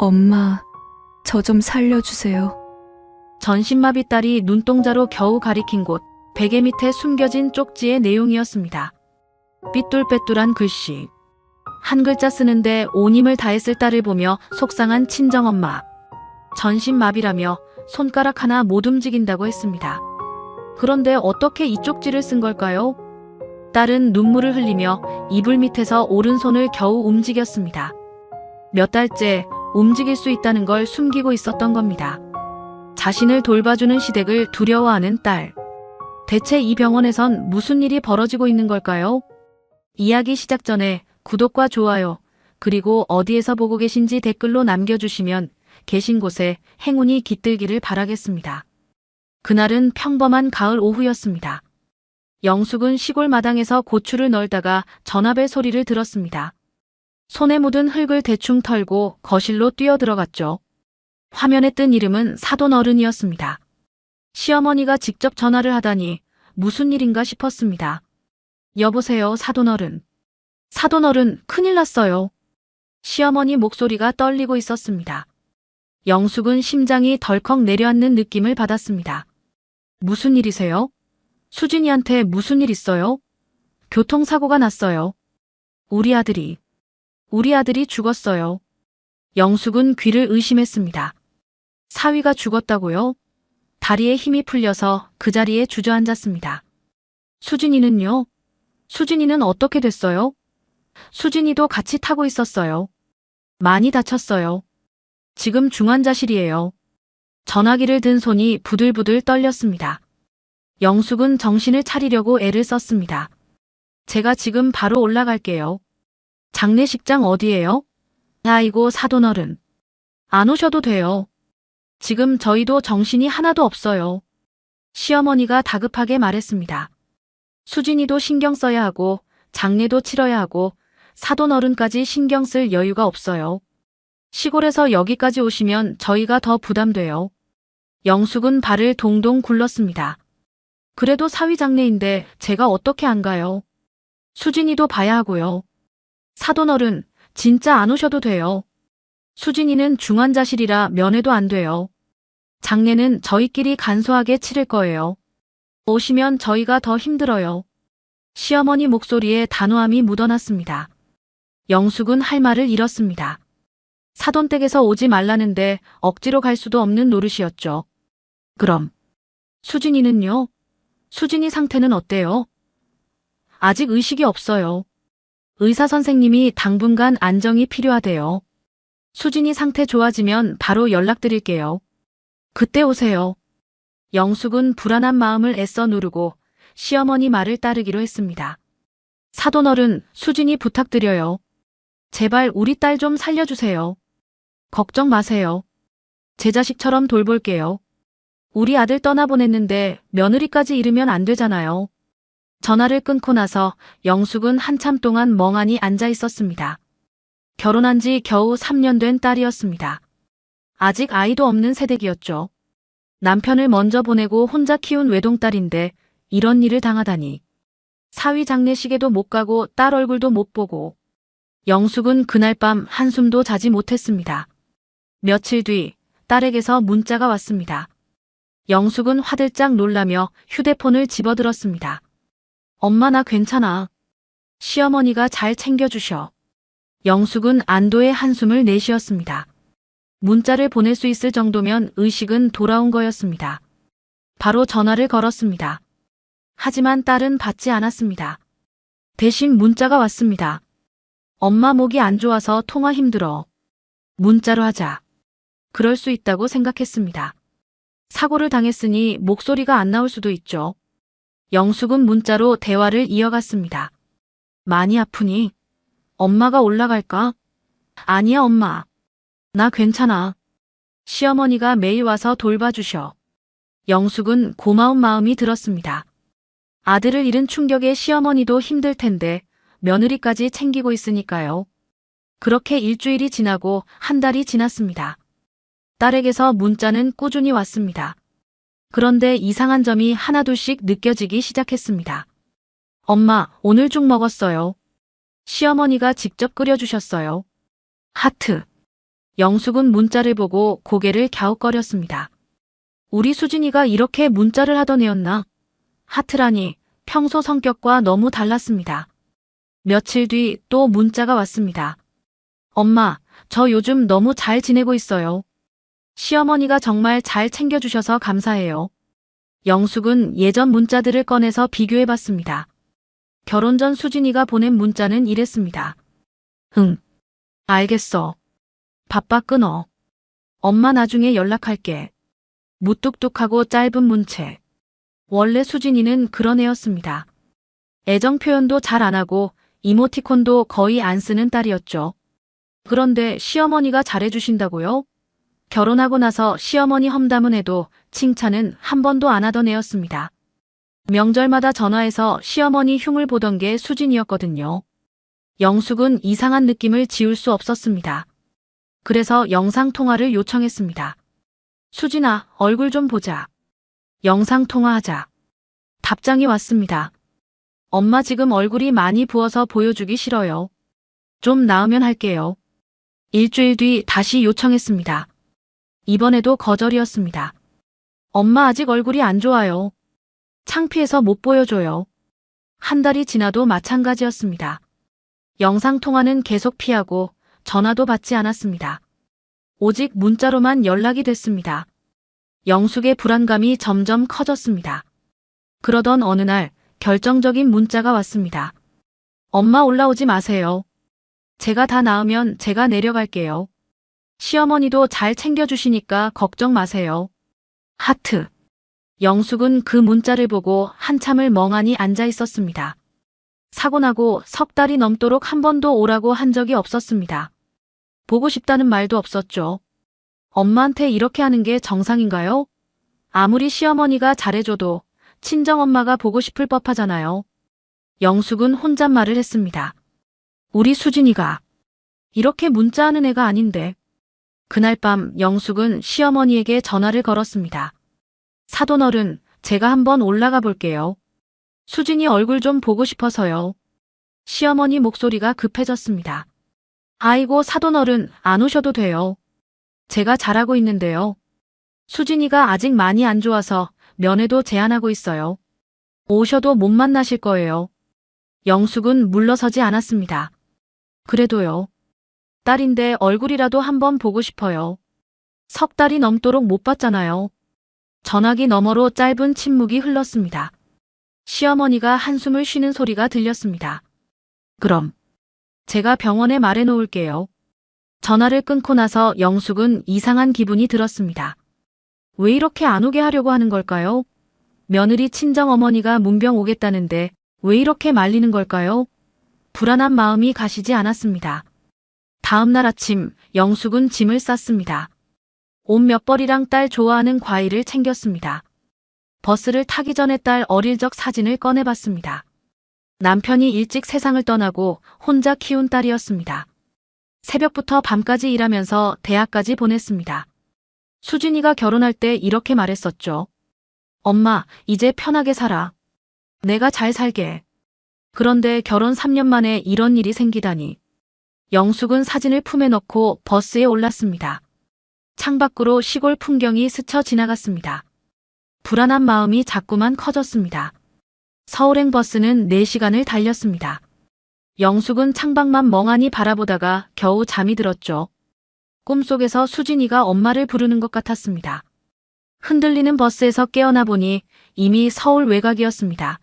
엄마, 저 좀 살려주세요. 전신마비 딸이 눈동자로 겨우 가리킨 곳, 베개 밑에 숨겨진 쪽지의 내용이었습니다. 삐뚤빼뚤한 글씨. 한 글자 쓰는데 온 힘을 다했을 딸을 보며 속상한 친정엄마. 전신마비라며 손가락 하나 못 움직인다고 했습니다. 그런데 어떻게 이 쪽지를 쓴 걸까요? 딸은 눈물을 흘리며 이불 밑에서 오른손을 겨우 움직였습니다. 몇 달째 움직일 수 있다는 걸 숨기고 있었던 겁니다. 자신을 돌봐주는 시댁을 두려워하는 딸. 대체 이 병원에선 무슨 일이 벌어지고 있는 걸까요? 이야기 시작 전에 구독과 좋아요, 그리고 어디에서 보고 계신지 댓글로 남겨주시면 계신 곳에 행운이 깃들기를 바라겠습니다. 그날은 평범한 가을 오후였습니다. 영숙은 시골 마당에서 고추를 널다가 전화벨 소리를 들었습니다. 손에 묻은 흙을 대충 털고 거실로 뛰어들어갔죠. 화면에 뜬 이름은 사돈어른이었습니다. 시어머니가 직접 전화를 하다니 무슨 일인가 싶었습니다. 여보세요, 사돈어른. 사돈어른, 큰일 났어요. 시어머니 목소리가 떨리고 있었습니다. 영숙은 심장이 덜컥 내려앉는 느낌을 받았습니다. 무슨 일이세요? 수진이한테 무슨 일 있어요? 교통사고가 났어요. 우리 아들이 죽었어요. 영숙은 귀를 의심했습니다. 사위가 죽었다고요? 다리에 힘이 풀려서 그 자리에 주저앉았습니다. 수진이는요? 수진이는 어떻게 됐어요? 수진이도 같이 타고 있었어요. 많이 다쳤어요. 지금 중환자실이에요. 전화기를 든 손이 부들부들 떨렸습니다. 영숙은 정신을 차리려고 애를 썼습니다. 제가 지금 바로 올라갈게요. 장례식장 어디예요? 아이고, 사돈어른. 안 오셔도 돼요. 지금 저희도 정신이 하나도 없어요. 시어머니가 다급하게 말했습니다. 수진이도 신경 써야 하고 장례도 치러야 하고 사돈어른까지 신경 쓸 여유가 없어요. 시골에서 여기까지 오시면 저희가 더 부담돼요. 영숙은 발을 동동 굴렀습니다. 그래도 사위장례인데 제가 어떻게 안 가요? 수진이도 봐야 하고요. 사돈어른, 진짜 안 오셔도 돼요. 수진이는 중환자실이라 면회도 안 돼요. 장례는 저희끼리 간소하게 치를 거예요. 오시면 저희가 더 힘들어요. 시어머니 목소리에 단호함이 묻어났습니다. 영숙은 할 말을 잃었습니다. 사돈댁에서 오지 말라는데 억지로 갈 수도 없는 노릇이었죠. 그럼 수진이는요? 수진이 상태는 어때요? 아직 의식이 없어요. 의사 선생님이 당분간 안정이 필요하대요. 수진이 상태 좋아지면 바로 연락드릴게요. 그때 오세요. 영숙은 불안한 마음을 애써 누르고 시어머니 말을 따르기로 했습니다. 사돈어른, 수진이 부탁드려요. 제발 우리 딸 좀 살려주세요. 걱정 마세요. 제 자식처럼 돌볼게요. 우리 아들 떠나보냈는데 며느리까지 잃으면 안 되잖아요. 전화를 끊고 나서 영숙은 한참 동안 멍하니 앉아 있었습니다. 결혼한 지 겨우 3년 된 딸이었습니다. 아직 아이도 없는 새댁이었죠. 남편을 먼저 보내고 혼자 키운 외동딸인데 이런 일을 당하다니. 사위 장례식에도 못 가고 딸 얼굴도 못 보고. 영숙은 그날 밤 한숨도 자지 못했습니다. 며칠 뒤 딸에게서 문자가 왔습니다. 영숙은 화들짝 놀라며 휴대폰을 집어들었습니다. 엄마, 나 괜찮아. 시어머니가 잘 챙겨주셔. 영숙은 안도의 한숨을 내쉬었습니다. 문자를 보낼 수 있을 정도면 의식은 돌아온 거였습니다. 바로 전화를 걸었습니다. 하지만 딸은 받지 않았습니다. 대신 문자가 왔습니다. 엄마 목이 안 좋아서 통화 힘들어. 문자로 하자. 그럴 수 있다고 생각했습니다. 사고를 당했으니 목소리가 안 나올 수도 있죠. 영숙은 문자로 대화를 이어갔습니다. 많이 아프니? 엄마가 올라갈까? 아니야, 엄마. 나 괜찮아. 시어머니가 매일 와서 돌봐주셔. 영숙은 고마운 마음이 들었습니다. 아들을 잃은 충격에 시어머니도 힘들 텐데 며느리까지 챙기고 있으니까요. 그렇게 일주일이 지나고 한 달이 지났습니다. 딸에게서 문자는 꾸준히 왔습니다. 그런데 이상한 점이 하나둘씩 느껴지기 시작했습니다. 엄마, 오늘 죽 먹었어요. 시어머니가 직접 끓여주셨어요. 하트. 영숙은 문자를 보고 고개를 갸웃거렸습니다. 우리 수진이가 이렇게 문자를 하던 애였나? 하트라니 평소 성격과 너무 달랐습니다. 며칠 뒤 또 문자가 왔습니다. 엄마, 저 요즘 너무 잘 지내고 있어요. 시어머니가 정말 잘 챙겨주셔서 감사해요. 영숙은 예전 문자들을 꺼내서 비교해봤습니다. 결혼 전 수진이가 보낸 문자는 이랬습니다. 응, 알겠어. 바빠 끊어. 엄마 나중에 연락할게. 무뚝뚝하고 짧은 문체. 원래 수진이는 그런 애였습니다. 애정 표현도 잘 안 하고 이모티콘도 거의 안 쓰는 딸이었죠. 그런데 시어머니가 잘해주신다고요? 결혼하고 나서 시어머니 험담은 해도 칭찬은 한 번도 안 하던 애였습니다. 명절마다 전화해서 시어머니 흉을 보던 게 수진이었거든요. 영숙은 이상한 느낌을 지울 수 없었습니다. 그래서 영상통화를 요청했습니다. 수진아, 얼굴 좀 보자. 영상통화하자. 답장이 왔습니다. 엄마 지금 얼굴이 많이 부어서 보여주기 싫어요. 좀 나으면 할게요. 일주일 뒤 다시 요청했습니다. 이번에도 거절이었습니다. 엄마 아직 얼굴이 안 좋아요. 창피해서 못 보여줘요. 한 달이 지나도 마찬가지였습니다. 영상통화는 계속 피하고 전화도 받지 않았습니다. 오직 문자로만 연락이 됐습니다. 영숙의 불안감이 점점 커졌습니다. 그러던 어느 날 결정적인 문자가 왔습니다. 엄마 올라오지 마세요. 제가 다 나으면 제가 내려갈게요. 시어머니도 잘 챙겨주시니까 걱정 마세요. 하트. 영숙은 그 문자를 보고 한참을 멍하니 앉아 있었습니다. 사고 나고 석 달이 넘도록 한 번도 오라고 한 적이 없었습니다. 보고 싶다는 말도 없었죠. 엄마한테 이렇게 하는 게 정상인가요? 아무리 시어머니가 잘해줘도 친정엄마가 보고 싶을 법하잖아요. 영숙은 혼잣말을 했습니다. 우리 수진이가 이렇게 문자하는 애가 아닌데. 그날 밤 영숙은 시어머니에게 전화를 걸었습니다. 사돈어른, 제가 한번 올라가 볼게요. 수진이 얼굴 좀 보고 싶어서요. 시어머니 목소리가 급해졌습니다. 아이고 사돈어른, 안 오셔도 돼요. 제가 잘하고 있는데요. 수진이가 아직 많이 안 좋아서 면회도 제안하고 있어요. 오셔도 못 만나실 거예요. 영숙은 물러서지 않았습니다. 그래도요. 딸인데 얼굴이라도 한번 보고 싶어요. 석 달이 넘도록 못 봤잖아요. 전화기 너머로 짧은 침묵이 흘렀습니다. 시어머니가 한숨을 쉬는 소리가 들렸습니다. 그럼 제가 병원에 말해 놓을게요. 전화를 끊고 나서 영숙은 이상한 기분이 들었습니다. 왜 이렇게 안 오게 하려고 하는 걸까요? 며느리 친정어머니가 문병 오겠다는데 왜 이렇게 말리는 걸까요? 불안한 마음이 가시지 않았습니다. 다음 날 아침 영숙은 짐을 쌌습니다. 옷 몇 벌이랑 딸 좋아하는 과일을 챙겼습니다. 버스를 타기 전에 딸 어릴 적 사진을 꺼내봤습니다. 남편이 일찍 세상을 떠나고 혼자 키운 딸이었습니다. 새벽부터 밤까지 일하면서 대학까지 보냈습니다. 수진이가 결혼할 때 이렇게 말했었죠. 엄마, 이제 편하게 살아. 내가 잘 살게. 그런데 결혼 3년 만에 이런 일이 생기다니. 영숙은 사진을 품에 넣고 버스에 올랐습니다. 창밖으로 시골 풍경이 스쳐 지나갔습니다. 불안한 마음이 자꾸만 커졌습니다. 서울행 버스는 4시간을 달렸습니다. 영숙은 창밖만 멍하니 바라보다가 겨우 잠이 들었죠. 꿈속에서 수진이가 엄마를 부르는 것 같았습니다. 흔들리는 버스에서 깨어나 보니 이미 서울 외곽이었습니다.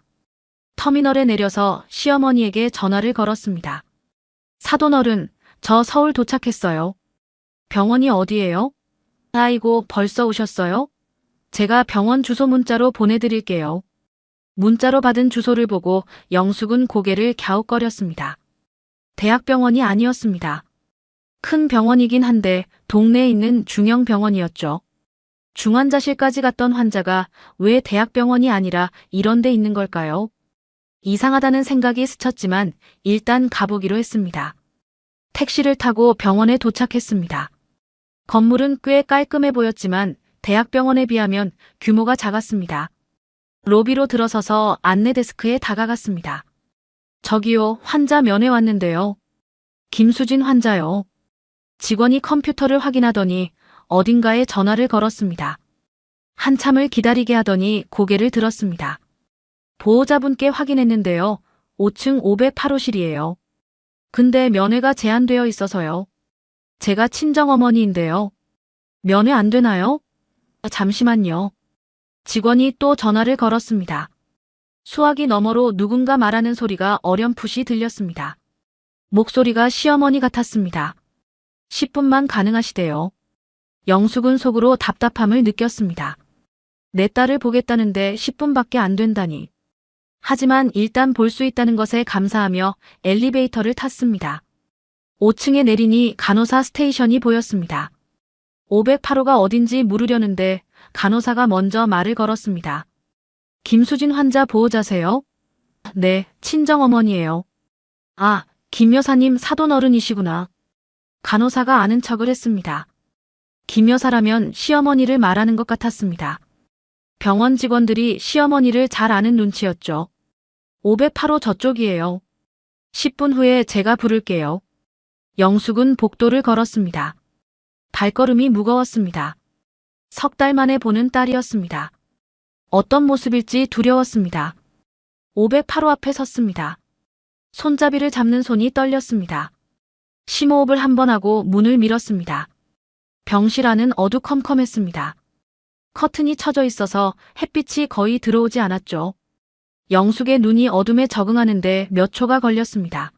터미널에 내려서 시어머니에게 전화를 걸었습니다. 사돈어른, 저 서울 도착했어요. 병원이 어디예요? 아이고, 벌써 오셨어요? 제가 병원 주소 문자로 보내드릴게요. 문자로 받은 주소를 보고 영숙은 고개를 갸웃거렸습니다. 대학병원이 아니었습니다. 큰 병원이긴 한데 동네에 있는 중형병원이었죠. 중환자실까지 갔던 환자가 왜 대학병원이 아니라 이런 데 있는 걸까요? 이상하다는 생각이 스쳤지만 일단 가보기로 했습니다. 택시를 타고 병원에 도착했습니다. 건물은 꽤 깔끔해 보였지만 대학병원에 비하면 규모가 작았습니다. 로비로 들어서서 안내 데스크에 다가갔습니다. 저기요, 환자 면회 왔는데요. 김수진 환자요. 직원이 컴퓨터를 확인하더니 어딘가에 전화를 걸었습니다. 한참을 기다리게 하더니 고개를 들었습니다. 보호자분께 확인했는데요. 5층 508호실이에요. 근데 면회가 제한되어 있어서요. 제가 친정어머니인데요. 면회 안 되나요? 잠시만요. 직원이 또 전화를 걸었습니다. 수화기 너머로 누군가 말하는 소리가 어렴풋이 들렸습니다. 목소리가 시어머니 같았습니다. 10분만 가능하시대요. 영숙은 속으로 답답함을 느꼈습니다. 내 딸을 보겠다는데 10분밖에 안 된다니. 하지만 일단 볼 수 있다는 것에 감사하며 엘리베이터를 탔습니다. 5층에 내리니 간호사 스테이션이 보였습니다. 508호가 어딘지 물으려는데 간호사가 먼저 말을 걸었습니다. 김수진 환자 보호자세요? 네, 친정어머니예요. 아, 김 여사님 사돈 어른이시구나. 간호사가 아는 척을 했습니다. 김 여사라면 시어머니를 말하는 것 같았습니다. 병원 직원들이 시어머니를 잘 아는 눈치였죠. 508호 저쪽이에요. 10분 후에 제가 부를게요. 영숙은 복도를 걸었습니다. 발걸음이 무거웠습니다. 석 달 만에 보는 딸이었습니다. 어떤 모습일지 두려웠습니다. 508호 앞에 섰습니다. 손잡이를 잡는 손이 떨렸습니다. 심호흡을 한 번 하고 문을 밀었습니다. 병실 안은 어두컴컴했습니다. 커튼이 쳐져 있어서 햇빛이 거의 들어오지 않았죠. 영숙의 눈이 어둠에 적응하는데 몇 초가 걸렸습니다.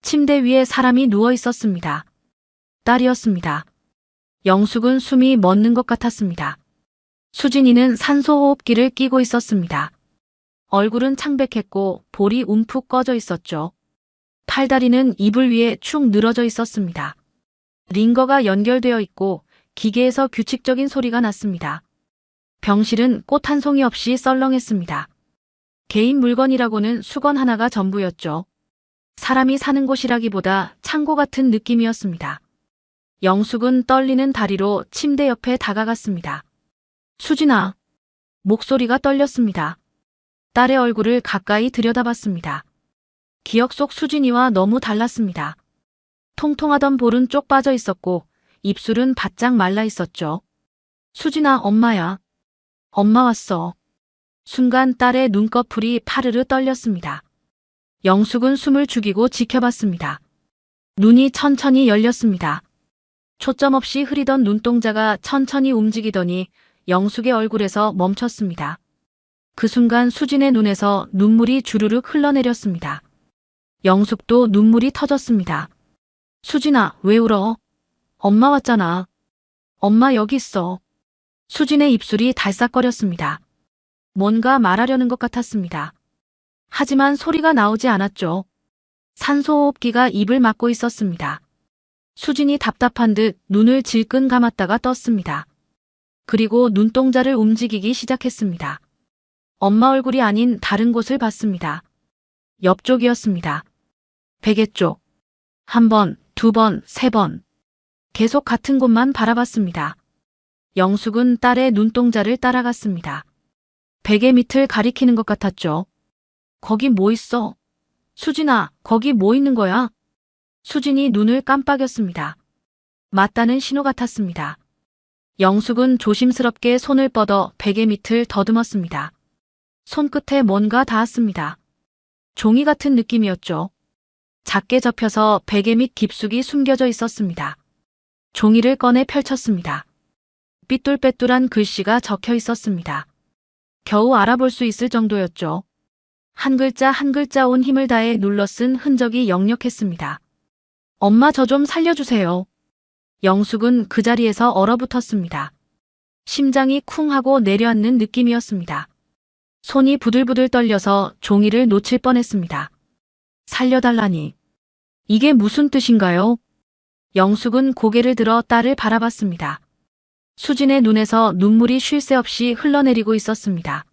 침대 위에 사람이 누워 있었습니다. 딸이었습니다. 영숙은 숨이 멎는 것 같았습니다. 수진이는 산소호흡기를 끼고 있었습니다. 얼굴은 창백했고 볼이 움푹 꺼져 있었죠. 팔다리는 이불 위에 축 늘어져 있었습니다. 링거가 연결되어 있고 기계에서 규칙적인 소리가 났습니다. 병실은 꽃 한 송이 없이 썰렁했습니다. 개인 물건이라고는 수건 하나가 전부였죠. 사람이 사는 곳이라기보다 창고 같은 느낌이었습니다. 영숙은 떨리는 다리로 침대 옆에 다가갔습니다. 수진아. 목소리가 떨렸습니다. 딸의 얼굴을 가까이 들여다봤습니다. 기억 속 수진이와 너무 달랐습니다. 통통하던 볼은 쪽 빠져 있었고 입술은 바짝 말라 있었죠. 수진아, 엄마야. 엄마 왔어. 순간 딸의 눈꺼풀이 파르르 떨렸습니다. 영숙은 숨을 죽이고 지켜봤습니다. 눈이 천천히 열렸습니다. 초점 없이 흐리던 눈동자가 천천히 움직이더니 영숙의 얼굴에서 멈췄습니다. 그 순간 수진의 눈에서 눈물이 주르륵 흘러내렸습니다. 영숙도 눈물이 터졌습니다. 수진아, 왜 울어? 엄마 왔잖아. 엄마 여기 있어. 수진의 입술이 달싹거렸습니다. 뭔가 말하려는 것 같았습니다. 하지만 소리가 나오지 않았죠. 산소호흡기가 입을 막고 있었습니다. 수진이 답답한 듯 눈을 질끈 감았다가 떴습니다. 그리고 눈동자를 움직이기 시작했습니다. 엄마 얼굴이 아닌 다른 곳을 봤습니다. 옆쪽이었습니다. 베개 쪽. 한 번, 두 번, 세 번. 계속 같은 곳만 바라봤습니다. 영숙은 딸의 눈동자를 따라갔습니다. 베개 밑을 가리키는 것 같았죠. 거기 뭐 있어? 수진아, 거기 뭐 있는 거야? 수진이 눈을 깜빡였습니다. 맞다는 신호 같았습니다. 영숙은 조심스럽게 손을 뻗어 베개 밑을 더듬었습니다. 손끝에 뭔가 닿았습니다. 종이 같은 느낌이었죠. 작게 접혀서 베개 밑 깊숙이 숨겨져 있었습니다. 종이를 꺼내 펼쳤습니다. 삐뚤빼뚤한 글씨가 적혀 있었습니다. 겨우 알아볼 수 있을 정도였죠. 한 글자 한 글자 온 힘을 다해 눌러 쓴 흔적이 역력했습니다. 엄마 저 좀 살려주세요. 영숙은 그 자리에서 얼어붙었습니다. 심장이 쿵 하고 내려앉는 느낌이었습니다. 손이 부들부들 떨려서 종이를 놓칠 뻔했습니다. 살려달라니. 이게 무슨 뜻인가요? 영숙은 고개를 들어 딸을 바라봤습니다. 수진의 눈에서 눈물이 쉴 새 없이 흘러내리고 있었습니다.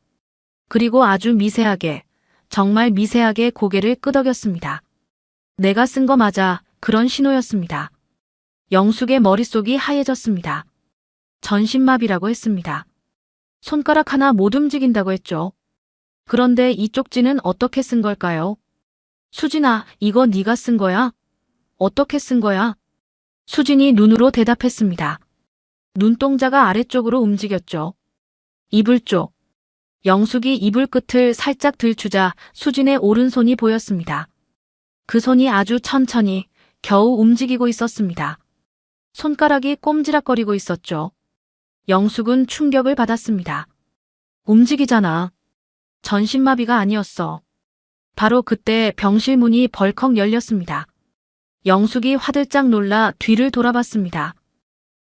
그리고 아주 미세하게, 정말 미세하게 고개를 끄덕였습니다. 내가 쓴 거 맞아. 그런 신호였습니다. 영숙의 머릿속이 하얘졌습니다. 전신마비라고 했습니다. 손가락 하나 못 움직인다고 했죠. 그런데 이 쪽지는 어떻게 쓴 걸까요? 수진아, 이거 네가 쓴 거야? 어떻게 쓴 거야? 수진이 눈으로 대답했습니다. 눈동자가 아래쪽으로 움직였죠. 이불 쪽. 영숙이 이불 끝을 살짝 들추자 수진의 오른손이 보였습니다. 그 손이 아주 천천히 겨우 움직이고 있었습니다. 손가락이 꼼지락거리고 있었죠. 영숙은 충격을 받았습니다. 움직이잖아. 전신마비가 아니었어. 바로 그때 병실 문이 벌컥 열렸습니다. 영숙이 화들짝 놀라 뒤를 돌아봤습니다.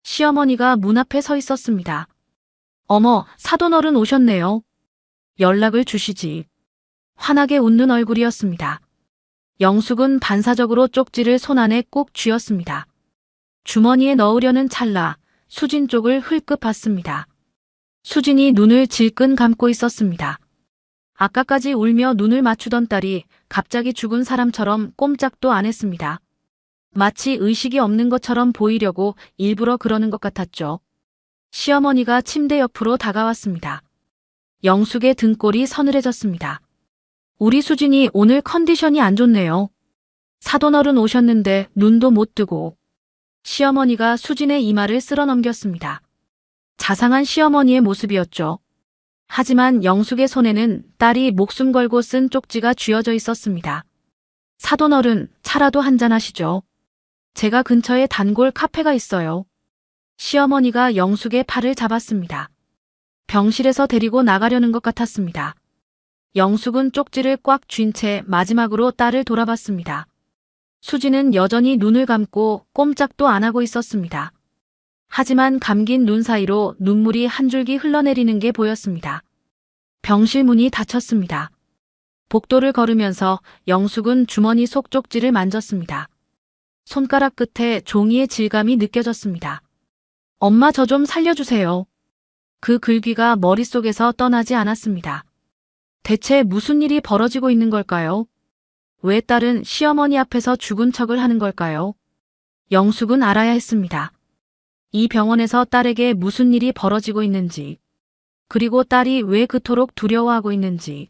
시어머니가 문 앞에 서 있었습니다. 어머, 사돈어른 오셨네요. 연락을 주시지. 환하게 웃는 얼굴이었습니다. 영숙은 반사적으로 쪽지를 손 안에 꼭 쥐었습니다. 주머니에 넣으려는 찰나 수진 쪽을 흘끗 봤습니다. 수진이 눈을 질끈 감고 있었습니다. 아까까지 울며 눈을 맞추던 딸이 갑자기 죽은 사람처럼 꼼짝도 안 했습니다. 마치 의식이 없는 것처럼 보이려고 일부러 그러는 것 같았죠. 시어머니가 침대 옆으로 다가왔습니다. 영숙의 등골이 서늘해졌습니다. 우리 수진이 오늘 컨디션이 안 좋네요. 사돈어른 오셨는데 눈도 못 뜨고. 시어머니가 수진의 이마를 쓸어 넘겼습니다. 자상한 시어머니의 모습이었죠. 하지만 영숙의 손에는 딸이 목숨 걸고 쓴 쪽지가 쥐어져 있었습니다. 사돈어른, 차라도 한잔 하시죠. 제가 근처에 단골 카페가 있어요. 시어머니가 영숙의 팔을 잡았습니다. 병실에서 데리고 나가려는 것 같았습니다. 영숙은 쪽지를 꽉 쥔 채 마지막으로 딸을 돌아봤습니다. 수지는 여전히 눈을 감고 꼼짝도 안 하고 있었습니다. 하지만 감긴 눈 사이로 눈물이 한 줄기 흘러내리는 게 보였습니다. 병실 문이 닫혔습니다. 복도를 걸으면서 영숙은 주머니 속 쪽지를 만졌습니다. 손가락 끝에 종이의 질감이 느껴졌습니다. 엄마 저 좀 살려주세요. 그 글귀가 머릿속에서 떠나지 않았습니다. 대체 무슨 일이 벌어지고 있는 걸까요? 왜 딸은 시어머니 앞에서 죽은 척을 하는 걸까요? 영숙은 알아야 했습니다. 이 병원에서 딸에게 무슨 일이 벌어지고 있는지, 그리고 딸이 왜 그토록 두려워하고 있는지.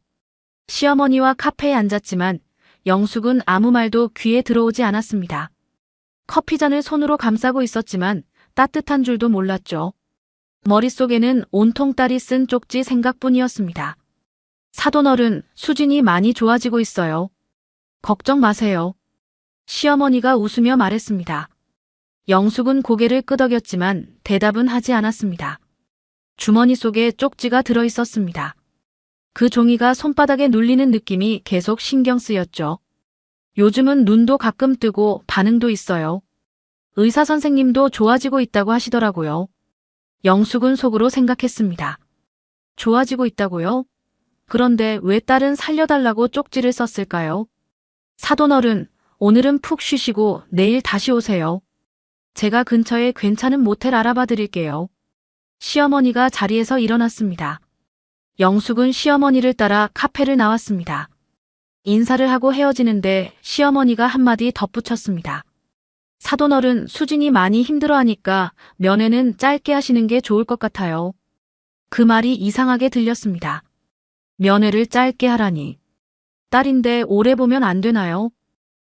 시어머니와 카페에 앉았지만 영숙은 아무 말도 귀에 들어오지 않았습니다. 커피잔을 손으로 감싸고 있었지만 따뜻한 줄도 몰랐죠. 머릿속에는 온통 딸이 쓴 쪽지 생각뿐이었습니다. 사돈어른, 수진이 많이 좋아지고 있어요. 걱정 마세요. 시어머니가 웃으며 말했습니다. 영숙은 고개를 끄덕였지만 대답은 하지 않았습니다. 주머니 속에 쪽지가 들어 있었습니다. 그 종이가 손바닥에 눌리는 느낌이 계속 신경 쓰였죠. 요즘은 눈도 가끔 뜨고 반응도 있어요. 의사 선생님도 좋아지고 있다고 하시더라고요. 영숙은 속으로 생각했습니다. 좋아지고 있다고요? 그런데 왜 딸은 살려달라고 쪽지를 썼을까요? 사돈어른, 오늘은 푹 쉬시고 내일 다시 오세요. 제가 근처에 괜찮은 모텔 알아봐 드릴게요. 시어머니가 자리에서 일어났습니다. 영숙은 시어머니를 따라 카페를 나왔습니다. 인사를 하고 헤어지는데 시어머니가 한마디 덧붙였습니다. 사돈어른, 수진이 많이 힘들어하니까 면회는 짧게 하시는 게 좋을 것 같아요. 그 말이 이상하게 들렸습니다. 면회를 짧게 하라니. 딸인데 오래 보면 안 되나요?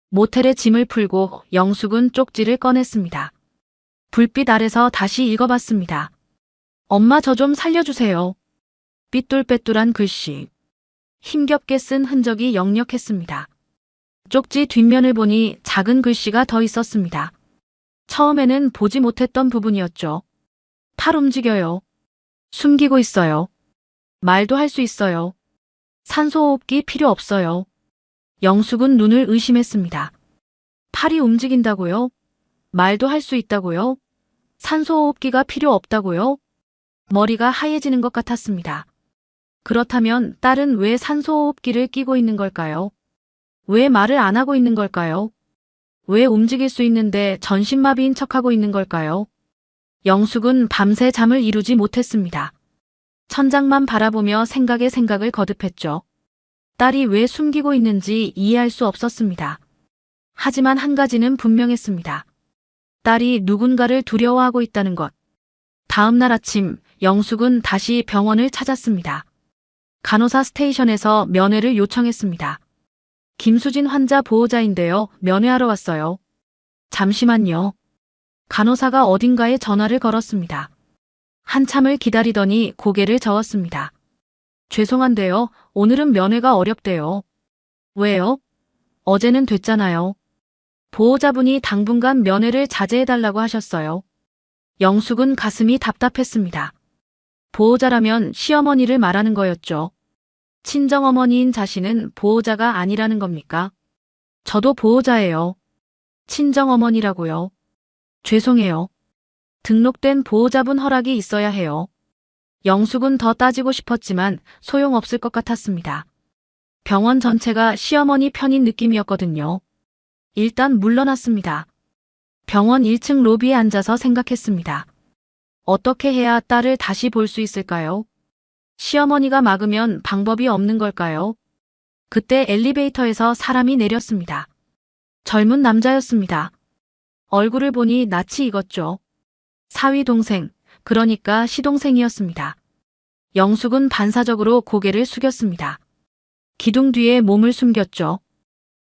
모텔에 짐을 풀고 영숙은 쪽지를 꺼냈습니다. 불빛 아래서 다시 읽어봤습니다. 엄마 저 좀 살려주세요. 삐뚤빼뚤한 글씨. 힘겹게 쓴 흔적이 역력했습니다. 쪽지 뒷면을 보니 작은 글씨가 더 있었습니다. 처음에는 보지 못했던 부분이었죠. 팔 움직여요. 숨기고 있어요. 말도 할 수 있어요. 산소호흡기 필요 없어요. 영숙은 눈을 의심했습니다. 팔이 움직인다고요? 말도 할 수 있다고요? 산소호흡기가 필요 없다고요? 머리가 하얘지는 것 같았습니다. 그렇다면 딸은 왜 산소호흡기를 끼고 있는 걸까요? 왜 말을 안 하고 있는 걸까요? 왜 움직일 수 있는데 전신마비인 척하고 있는 걸까요? 영숙은 밤새 잠을 이루지 못했습니다. 천장만 바라보며 생각에 생각을 거듭했죠. 딸이 왜 숨기고 있는지 이해할 수 없었습니다. 하지만 한 가지는 분명했습니다. 딸이 누군가를 두려워하고 있다는 것. 다음 날 아침 영숙은 다시 병원을 찾았습니다. 간호사 스테이션에서 면회를 요청했습니다. 김수진 환자 보호자인데요. 면회하러 왔어요. 잠시만요. 간호사가 어딘가에 전화를 걸었습니다. 한참을 기다리더니 고개를 저었습니다. 죄송한데요. 오늘은 면회가 어렵대요. 왜요? 어제는 됐잖아요. 보호자분이 당분간 면회를 자제해달라고 하셨어요. 영숙은 가슴이 답답했습니다. 보호자라면 시어머니를 말하는 거였죠. 친정어머니인 자신은 보호자가 아니라는 겁니까? 저도 보호자예요. 친정어머니라고요. 죄송해요. 등록된 보호자분 허락이 있어야 해요. 영숙은 더 따지고 싶었지만 소용없을 것 같았습니다. 병원 전체가 시어머니 편인 느낌이었거든요. 일단 물러났습니다. 병원 1층 로비에 앉아서 생각했습니다. 어떻게 해야 딸을 다시 볼 수 있을까요? 시어머니가 막으면 방법이 없는 걸까요? 그때 엘리베이터에서 사람이 내렸습니다. 젊은 남자였습니다. 얼굴을 보니 낯이 익었죠. 사위 동생, 그러니까 시동생이었습니다. 영숙은 반사적으로 고개를 숙였습니다. 기둥 뒤에 몸을 숨겼죠.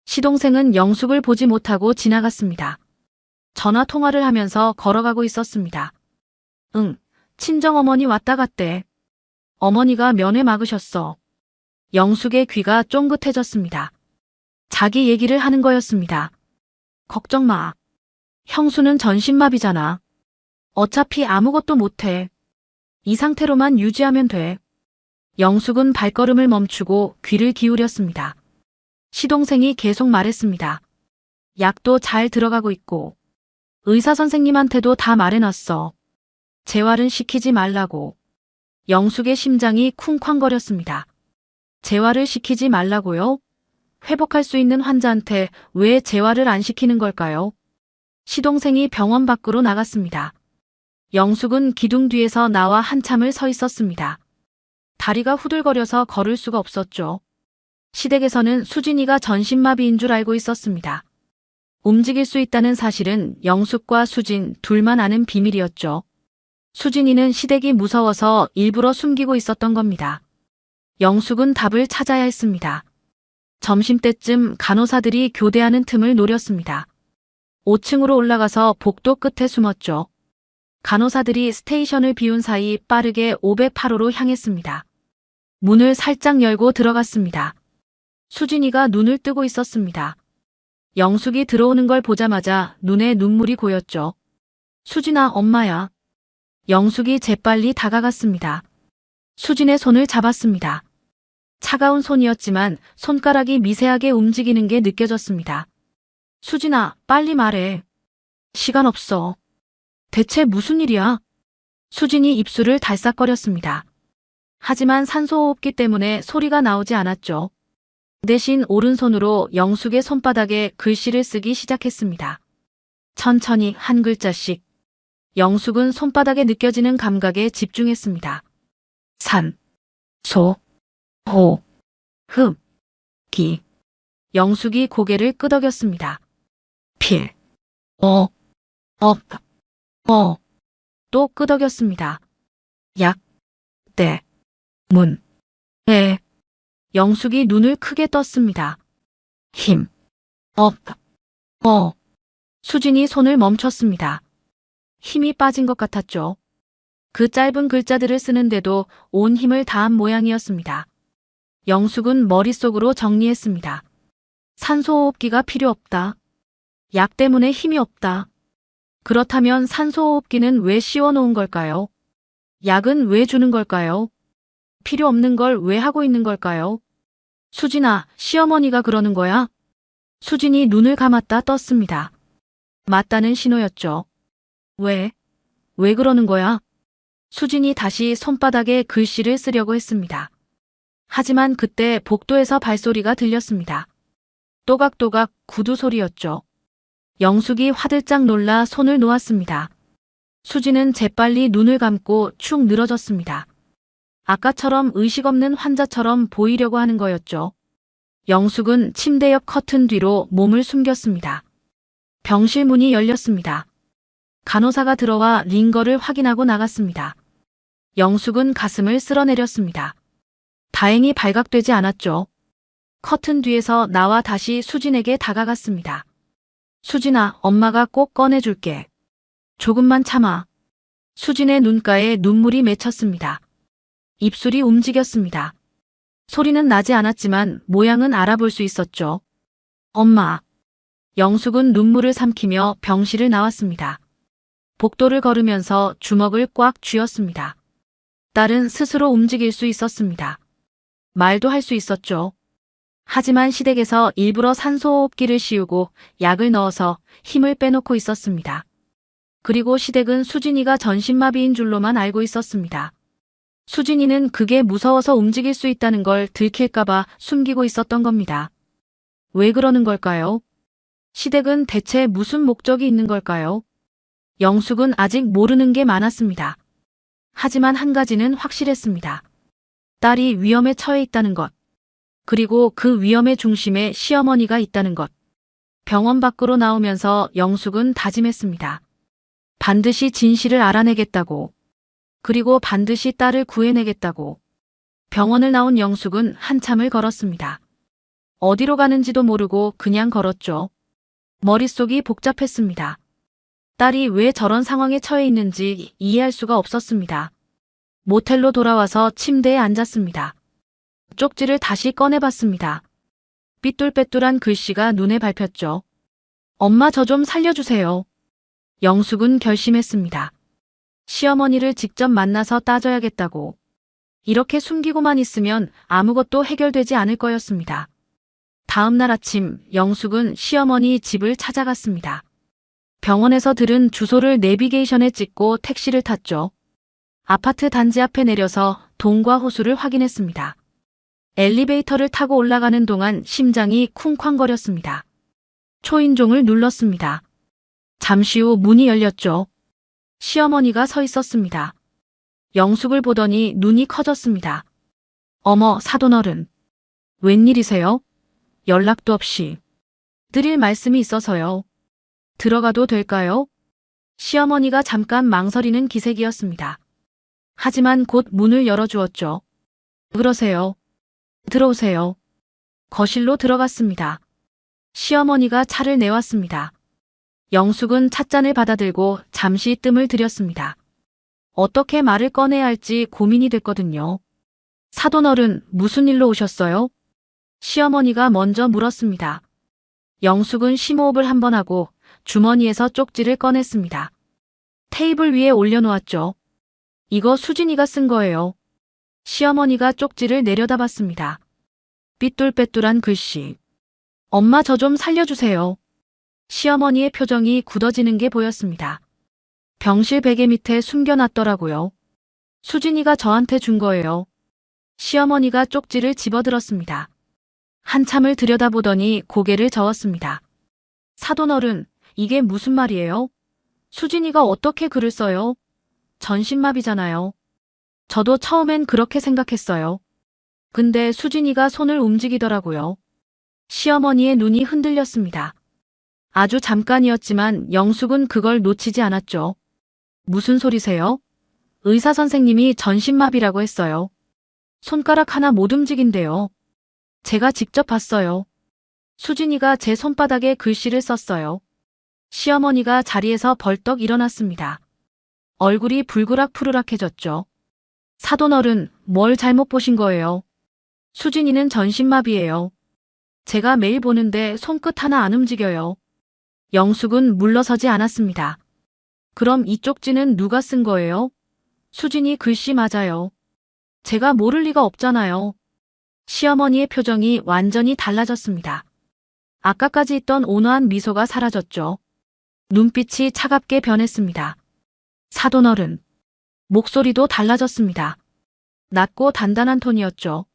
시동생은 영숙을 보지 못하고 지나갔습니다. 전화 통화를 하면서 걸어가고 있었습니다. 응, 친정어머니 왔다 갔대. 어머니가 면회 막으셨어. 영숙의 귀가 쫑긋해졌습니다. 자기 얘기를 하는 거였습니다. 걱정 마. 형수는 전신마비잖아. 어차피 아무것도 못해. 이 상태로만 유지하면 돼. 영숙은 발걸음을 멈추고 귀를 기울였습니다. 시동생이 계속 말했습니다. 약도 잘 들어가고 있고 의사 선생님한테도 다 말해놨어. 재활은 시키지 말라고. 영숙의 심장이 쿵쾅거렸습니다. 재활을 시키지 말라고요? 회복할 수 있는 환자한테 왜 재활을 안 시키는 걸까요? 시동생이 병원 밖으로 나갔습니다. 영숙은 기둥 뒤에서 나와 한참을 서 있었습니다. 다리가 후들거려서 걸을 수가 없었죠. 시댁에서는 수진이가 전신마비인 줄 알고 있었습니다. 움직일 수 있다는 사실은 영숙과 수진 둘만 아는 비밀이었죠. 수진이는 시댁이 무서워서 일부러 숨기고 있었던 겁니다. 영숙은 답을 찾아야 했습니다. 점심때쯤 간호사들이 교대하는 틈을 노렸습니다. 5층으로 올라가서 복도 끝에 숨었죠. 간호사들이 스테이션을 비운 사이 빠르게 508호로 향했습니다. 문을 살짝 열고 들어갔습니다. 수진이가 눈을 뜨고 있었습니다. 영숙이 들어오는 걸 보자마자 눈에 눈물이 고였죠. 수진아, 엄마야. 영숙이 재빨리 다가갔습니다. 수진의 손을 잡았습니다. 차가운 손이었지만 손가락이 미세하게 움직이는 게 느껴졌습니다. 수진아, 빨리 말해. 시간 없어. 대체 무슨 일이야? 수진이 입술을 달싹거렸습니다. 하지만 산소호흡기 때문에 소리가 나오지 않았죠. 대신 오른손으로 영숙의 손바닥에 글씨를 쓰기 시작했습니다. 천천히 한 글자씩. 영숙은 손바닥에 느껴지는 감각에 집중했습니다. 산, 소, 호, 흡, 기. 영숙이 고개를 끄덕였습니다. 필, 업, 또 끄덕였습니다. 약, 때, 문, 에. 영숙이 눈을 크게 떴습니다. 힘, 업, 수진이 손을 멈췄습니다. 힘이 빠진 것 같았죠. 그 짧은 글자들을 쓰는데도 온 힘을 다한 모양이었습니다. 영숙은 머릿속으로 정리했습니다. 산소호흡기가 필요 없다. 약 때문에 힘이 없다. 그렇다면 산소호흡기는 왜 씌워놓은 걸까요? 약은 왜 주는 걸까요? 필요 없는 걸 왜 하고 있는 걸까요? 수진아, 시어머니가 그러는 거야? 수진이 눈을 감았다 떴습니다. 맞다는 신호였죠. 왜 그러는 거야? 수진이 다시 손바닥에 글씨를 쓰려고 했습니다. 하지만 그때 복도에서 발소리가 들렸습니다. 또각또각 구두 소리였죠. 영숙이 화들짝 놀라 손을 놓았습니다. 수진은 재빨리 눈을 감고 축 늘어졌습니다. 아까처럼 의식 없는 환자처럼 보이려고 하는 거였죠. 영숙은 침대 옆 커튼 뒤로 몸을 숨겼습니다. 병실 문이 열렸습니다. 간호사가 들어와 링거를 확인하고 나갔습니다. 영숙은 가슴을 쓸어내렸습니다. 다행히 발각되지 않았죠. 커튼 뒤에서 나와 다시 수진에게 다가갔습니다. 수진아, 엄마가 꼭 꺼내줄게. 조금만 참아. 수진의 눈가에 눈물이 맺혔습니다. 입술이 움직였습니다. 소리는 나지 않았지만 모양은 알아볼 수 있었죠. 엄마. 영숙은 눈물을 삼키며 병실을 나왔습니다. 복도를 걸으면서 주먹을 꽉 쥐었습니다. 딸은 스스로 움직일 수 있었습니다. 말도 할 수 있었죠. 하지만 시댁에서 일부러 산소호흡기를 씌우고 약을 넣어서 힘을 빼놓고 있었습니다. 그리고 시댁은 수진이가 전신마비인 줄로만 알고 있었습니다. 수진이는 그게 무서워서 움직일 수 있다는 걸 들킬까봐 숨기고 있었던 겁니다. 왜 그러는 걸까요? 시댁은 대체 무슨 목적이 있는 걸까요? 영숙은 아직 모르는 게 많았습니다. 하지만 한 가지는 확실했습니다. 딸이 위험에 처해 있다는 것. 그리고 그 위험의 중심에 시어머니가 있다는 것. 병원 밖으로 나오면서 영숙은 다짐했습니다. 반드시 진실을 알아내겠다고. 그리고 반드시 딸을 구해내겠다고. 병원을 나온 영숙은 한참을 걸었습니다. 어디로 가는지도 모르고 그냥 걸었죠. 머릿속이 복잡했습니다. 딸이 왜 저런 상황에 처해 있는지 이해할 수가 없었습니다. 모텔로 돌아와서 침대에 앉았습니다. 쪽지를 다시 꺼내봤습니다. 삐뚤빼뚤한 글씨가 눈에 밟혔죠. 엄마 저 좀 살려주세요. 영숙은 결심했습니다. 시어머니를 직접 만나서 따져야겠다고. 이렇게 숨기고만 있으면 아무것도 해결되지 않을 거였습니다. 다음 날 아침 영숙은 시어머니 집을 찾아갔습니다. 병원에서 들은 주소를 내비게이션에 찍고 택시를 탔죠. 아파트 단지 앞에 내려서 동과 호수를 확인했습니다. 엘리베이터를 타고 올라가는 동안 심장이 쿵쾅거렸습니다. 초인종을 눌렀습니다. 잠시 후 문이 열렸죠. 시어머니가 서 있었습니다. 영숙을 보더니 눈이 커졌습니다. 어머, 사돈어른. 웬일이세요? 연락도 없이. 드릴 말씀이 있어서요. 들어가도 될까요? 시어머니가 잠깐 망설이는 기색이었습니다. 하지만 곧 문을 열어주었죠. 그러세요. 들어오세요. 거실로 들어갔습니다. 시어머니가 차를 내왔습니다. 영숙은 찻잔을 받아들고 잠시 뜸을 들였습니다. 어떻게 말을 꺼내야 할지 고민이 됐거든요. 사돈어른, 무슨 일로 오셨어요? 시어머니가 먼저 물었습니다. 영숙은 심호흡을 한번 하고 주머니에서 쪽지를 꺼냈습니다. 테이블 위에 올려놓았죠. 이거 수진이가 쓴 거예요. 시어머니가 쪽지를 내려다봤습니다. 삐뚤빼뚤한 글씨. 엄마 저 좀 살려주세요. 시어머니의 표정이 굳어지는 게 보였습니다. 병실 베개 밑에 숨겨놨더라고요. 수진이가 저한테 준 거예요. 시어머니가 쪽지를 집어들었습니다. 한참을 들여다보더니 고개를 저었습니다. 사돈어른, 이게 무슨 말이에요? 수진이가 어떻게 글을 써요? 전신마비잖아요. 저도 처음엔 그렇게 생각했어요. 근데 수진이가 손을 움직이더라고요. 시어머니의 눈이 흔들렸습니다. 아주 잠깐이었지만 영숙은 그걸 놓치지 않았죠. 무슨 소리세요? 의사 선생님이 전신마비라고 했어요. 손가락 하나 못 움직인대요. 제가 직접 봤어요. 수진이가 제 손바닥에 글씨를 썼어요. 시어머니가 자리에서 벌떡 일어났습니다. 얼굴이 불그락푸르락해졌죠. 사돈어른, 뭘 잘못 보신 거예요? 수진이는 전신마비예요. 제가 매일 보는데 손끝 하나 안 움직여요. 영숙은 물러서지 않았습니다. 그럼 이 쪽지는 누가 쓴 거예요? 수진이 글씨 맞아요. 제가 모를 리가 없잖아요. 시어머니의 표정이 완전히 달라졌습니다. 아까까지 있던 온화한 미소가 사라졌죠. 눈빛이 차갑게 변했습니다. 사돈어른. 목소리도 달라졌습니다. 낮고 단단한 톤이었죠.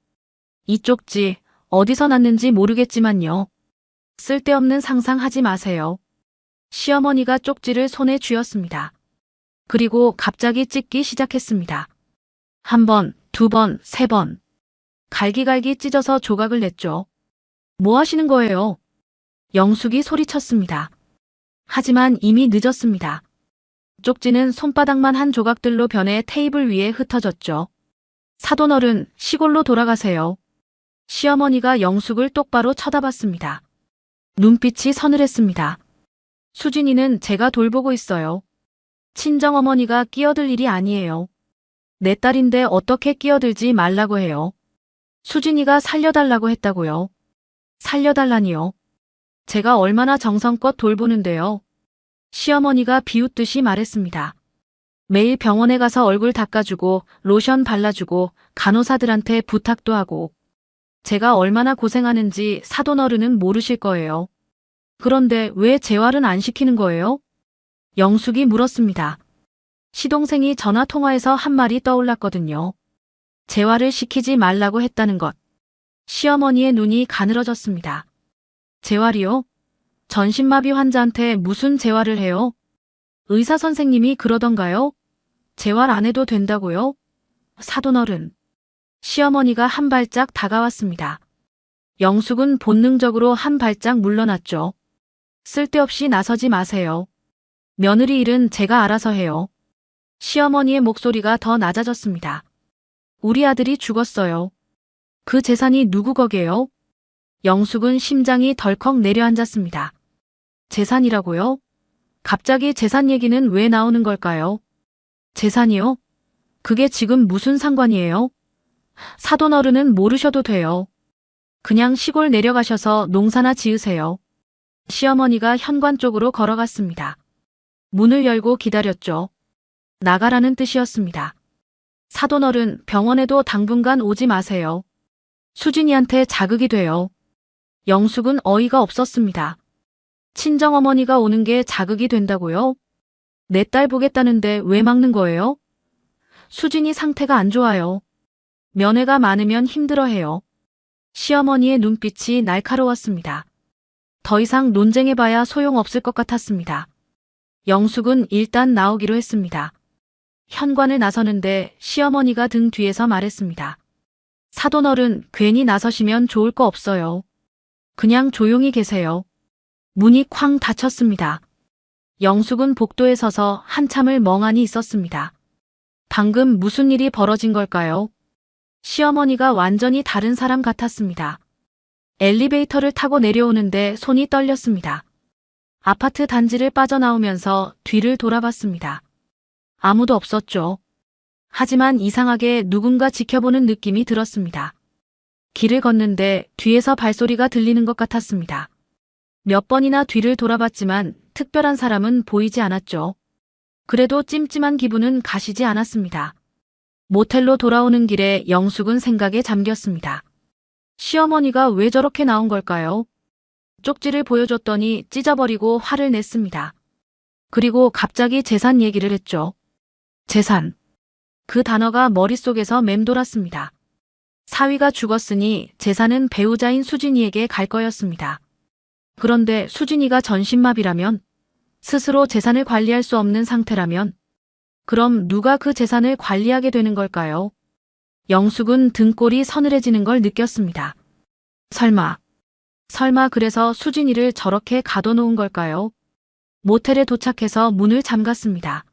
이 쪽지 어디서 났는지 모르겠지만요. 쓸데없는 상상하지 마세요. 시어머니가 쪽지를 손에 쥐었습니다. 그리고 갑자기 찢기 시작했습니다. 한 번, 두 번, 세 번. 갈기갈기 찢어서 조각을 냈죠. 뭐 하시는 거예요? 영숙이 소리쳤습니다. 하지만 이미 늦었습니다. 쪽지는 손바닥만 한 조각들로 변해 테이블 위에 흩어졌죠. 사돈어른, 시골로 돌아가세요. 시어머니가 영숙을 똑바로 쳐다봤습니다. 눈빛이 서늘했습니다. 수진이는 제가 돌보고 있어요. 친정어머니가 끼어들 일이 아니에요. 내 딸인데 어떻게 끼어들지 말라고 해요. 수진이가 살려달라고 했다고요. 살려달라니요. 제가 얼마나 정성껏 돌보는데요. 시어머니가 비웃듯이 말했습니다. 매일 병원에 가서 얼굴 닦아주고 로션 발라주고 간호사들한테 부탁도 하고 제가 얼마나 고생하는지 사돈어른은 모르실 거예요. 그런데 왜 재활은 안 시키는 거예요? 영숙이 물었습니다. 시동생이 전화 통화에서 한 말이 떠올랐거든요. 재활을 시키지 말라고 했다는 것. 시어머니의 눈이 가늘어졌습니다. 재활이요? 전신마비 환자한테 무슨 재활을 해요? 의사 선생님이 그러던가요? 재활 안 해도 된다고요? 사돈어른. 시어머니가 한 발짝 다가왔습니다. 영숙은 본능적으로 한 발짝 물러났죠. 쓸데없이 나서지 마세요. 며느리 일은 제가 알아서 해요. 시어머니의 목소리가 더 낮아졌습니다. 우리 아들이 죽었어요. 그 재산이 누구 거게요? 영숙은 심장이 덜컥 내려앉았습니다. 재산이라고요? 갑자기 재산 얘기는 왜 나오는 걸까요? 재산이요? 그게 지금 무슨 상관이에요? 사돈어른은 모르셔도 돼요. 그냥 시골 내려가셔서 농사나 지으세요. 시어머니가 현관 쪽으로 걸어갔습니다. 문을 열고 기다렸죠. 나가라는 뜻이었습니다. 사돈어른, 병원에도 당분간 오지 마세요. 수진이한테 자극이 돼요. 영숙은 어이가 없었습니다. 친정어머니가 오는 게 자극이 된다고요? 내 딸 보겠다는데 왜 막는 거예요? 수진이 상태가 안 좋아요. 면회가 많으면 힘들어해요. 시어머니의 눈빛이 날카로웠습니다. 더 이상 논쟁해봐야 소용없을 것 같았습니다. 영숙은 일단 나오기로 했습니다. 현관을 나서는데 시어머니가 등 뒤에서 말했습니다. 사돈어른, 괜히 나서시면 좋을 거 없어요. 그냥 조용히 계세요. 문이 쾅 닫혔습니다. 영숙은 복도에 서서 한참을 멍하니 있었습니다. 방금 무슨 일이 벌어진 걸까요? 시어머니가 완전히 다른 사람 같았습니다. 엘리베이터를 타고 내려오는데 손이 떨렸습니다. 아파트 단지를 빠져나오면서 뒤를 돌아봤습니다. 아무도 없었죠. 하지만 이상하게 누군가 지켜보는 느낌이 들었습니다. 길을 걷는데 뒤에서 발소리가 들리는 것 같았습니다. 몇 번이나 뒤를 돌아봤지만 특별한 사람은 보이지 않았죠. 그래도 찜찜한 기분은 가시지 않았습니다. 모텔로 돌아오는 길에 영숙은 생각에 잠겼습니다. 시어머니가 왜 저렇게 나온 걸까요? 쪽지를 보여줬더니 찢어버리고 화를 냈습니다. 그리고 갑자기 재산 얘기를 했죠. 재산. 그 단어가 머릿속에서 맴돌았습니다. 사위가 죽었으니 재산은 배우자인 수진이에게 갈 거였습니다. 그런데 수진이가 전신마비라면, 스스로 재산을 관리할 수 없는 상태라면, 그럼 누가 그 재산을 관리하게 되는 걸까요? 영숙은 등골이 서늘해지는 걸 느꼈습니다. 설마 그래서 수진이를 저렇게 가둬놓은 걸까요? 모텔에 도착해서 문을 잠갔습니다.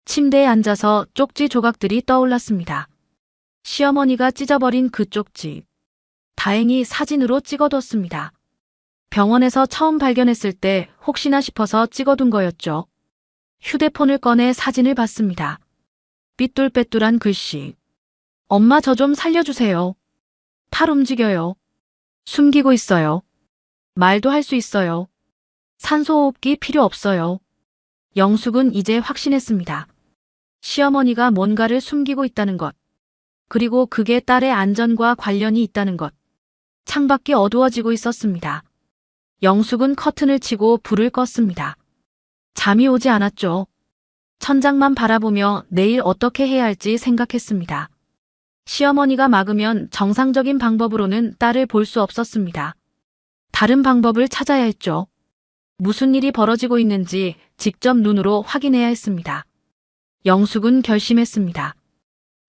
침대에 앉아서 쪽지 조각들이 떠올랐습니다. 시어머니가 찢어버린 그 쪽지. 다행히 사진으로 찍어뒀습니다. 병원에서 처음 발견했을 때 혹시나 싶어서 찍어둔 거였죠. 휴대폰을 꺼내 사진을 봤습니다. 삐뚤빼뚤한 글씨. 엄마 저 좀 살려주세요. 팔 움직여요. 숨기고 있어요. 말도 할 수 있어요. 산소호흡기 필요 없어요. 영숙은 이제 확신했습니다. 시어머니가 뭔가를 숨기고 있다는 것. 그리고 그게 딸의 안전과 관련이 있다는 것. 창밖이 어두워지고 있었습니다. 영숙은 커튼을 치고 불을 껐습니다. 잠이 오지 않았죠. 천장만 바라보며 내일 어떻게 해야 할지 생각했습니다. 시어머니가 막으면 정상적인 방법으로는 딸을 볼 수 없었습니다. 다른 방법을 찾아야 했죠. 무슨 일이 벌어지고 있는지 직접 눈으로 확인해야 했습니다. 영숙은 결심했습니다.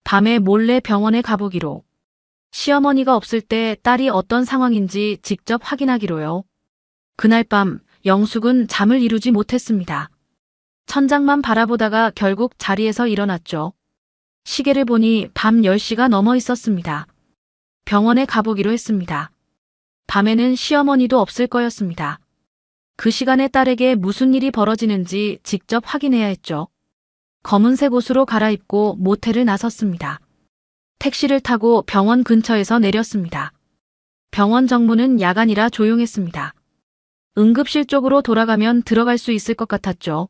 밤에 몰래 병원에 가보기로. 시어머니가 없을 때 딸이 어떤 상황인지 직접 확인하기로요. 그날 밤 영숙은 잠을 이루지 못했습니다. 천장만 바라보다가 결국 자리에서 일어났죠. 시계를 보니 밤 10시가 넘어 있었습니다. 병원에 가보기로 했습니다. 밤에는 시어머니도 없을 거였습니다. 그 시간에 딸에게 무슨 일이 벌어지는지 직접 확인해야 했죠. 검은색 옷으로 갈아입고 모텔을 나섰습니다. 택시를 타고 병원 근처에서 내렸습니다. 병원 정문은 야간이라 조용했습니다. 응급실 쪽으로 돌아가면 들어갈 수 있을 것 같았죠.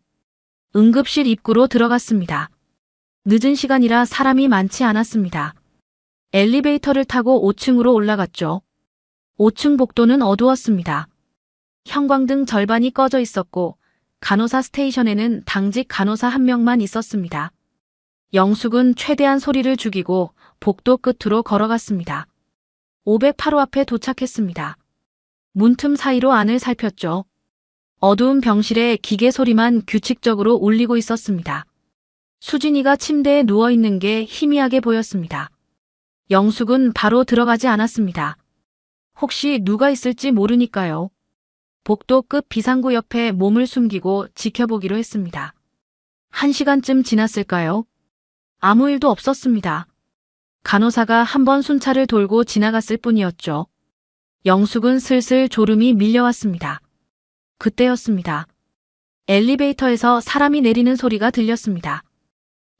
응급실 입구로 들어갔습니다. 늦은 시간이라 사람이 많지 않았습니다. 엘리베이터를 타고 5층으로 올라갔죠. 5층 복도는 어두웠습니다. 형광등 절반이 꺼져 있었고 간호사 스테이션에는 당직 간호사 한 명만 있었습니다. 영숙은 최대한 소리를 죽이고 복도 끝으로 걸어갔습니다. 508호 앞에 도착했습니다. 문틈 사이로 안을 살폈죠. 어두운 병실에 기계 소리만 규칙적으로 울리고 있었습니다. 수진이가 침대에 누워있는 게 희미하게 보였습니다. 영숙은 바로 들어가지 않았습니다. 혹시 누가 있을지 모르니까요. 복도 끝 비상구 옆에 몸을 숨기고 지켜보기로 했습니다. 1시간쯤 지났을까요? 아무 일도 없었습니다. 간호사가 한번 순찰을 돌고 지나갔을 뿐이었죠. 영숙은 슬슬 졸음이 밀려왔습니다. 그때였습니다. 엘리베이터에서 사람이 내리는 소리가 들렸습니다.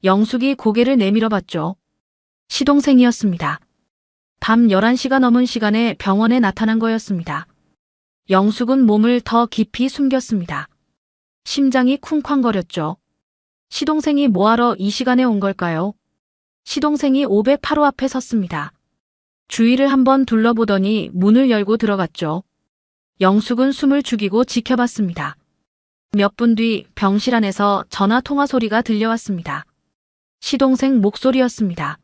영숙이 고개를 내밀어 봤죠. 시동생이었습니다. 밤 11시가 넘은 시간에 병원에 나타난 거였습니다. 영숙은 몸을 더 깊이 숨겼습니다. 심장이 쿵쾅거렸죠. 시동생이 뭐하러 이 시간에 온 걸까요? 시동생이 508호 앞에 섰습니다. 주위를 한번 둘러보더니 문을 열고 들어갔죠. 영숙은 숨을 죽이고 지켜봤습니다. 몇 분 뒤 병실 안에서 전화 통화 소리가 들려왔습니다. 시동생 목소리였습니다.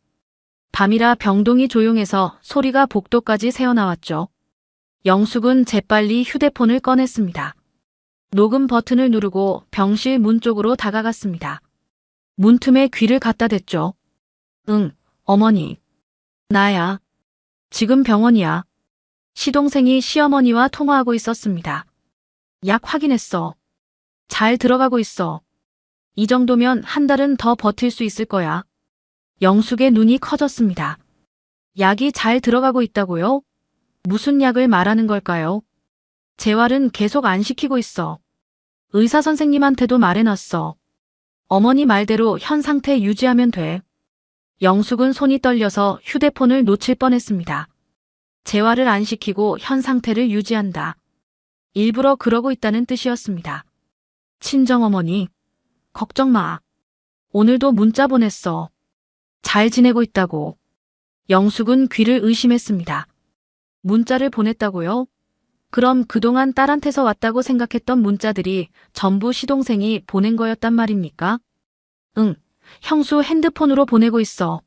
밤이라 병동이 조용해서 소리가 복도까지 새어나왔죠. 영숙은 재빨리 휴대폰을 꺼냈습니다. 녹음 버튼을 누르고 병실 문 쪽으로 다가갔습니다. 문틈에 귀를 갖다 댔죠. 응, 어머니. 나야. 지금 병원이야. 시동생이 시어머니와 통화하고 있었습니다. 약 확인했어. 잘 들어가고 있어. 이 정도면 한 달은 더 버틸 수 있을 거야. 영숙의 눈이 커졌습니다. 약이 잘 들어가고 있다고요? 무슨 약을 말하는 걸까요? 재활은 계속 안 시키고 있어. 의사 선생님한테도 말해놨어. 어머니 말대로 현 상태 유지하면 돼. 영숙은 손이 떨려서 휴대폰을 놓칠 뻔했습니다. 재활을 안 시키고 현 상태를 유지한다. 일부러 그러고 있다는 뜻이었습니다. 친정어머니, 걱정 마. 오늘도 문자 보냈어. 잘 지내고 있다고. 영숙은 귀를 의심했습니다. 문자를 보냈다고요? 그럼 그동안 딸한테서 왔다고 생각했던 문자들이 전부 시동생이 보낸 거였단 말입니까? 응, 형수 핸드폰으로 보내고 있어.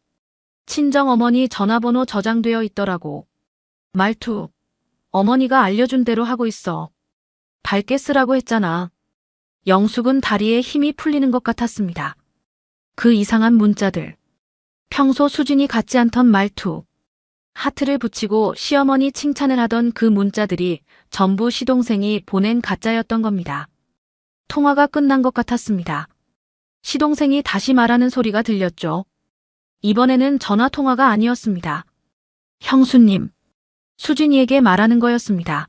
친정어머니 전화번호 저장되어 있더라고. 말투, 어머니가 알려준 대로 하고 있어. 밝게 쓰라고 했잖아. 영숙은 다리에 힘이 풀리는 것 같았습니다. 그 이상한 문자들. 평소 수진이 같지 않던 말투. 하트를 붙이고 시어머니 칭찬을 하던 그 문자들이 전부 시동생이 보낸 가짜였던 겁니다. 통화가 끝난 것 같았습니다. 시동생이 다시 말하는 소리가 들렸죠. 이번에는 전화 통화가 아니었습니다. 형수님, 수진이에게 말하는 거였습니다.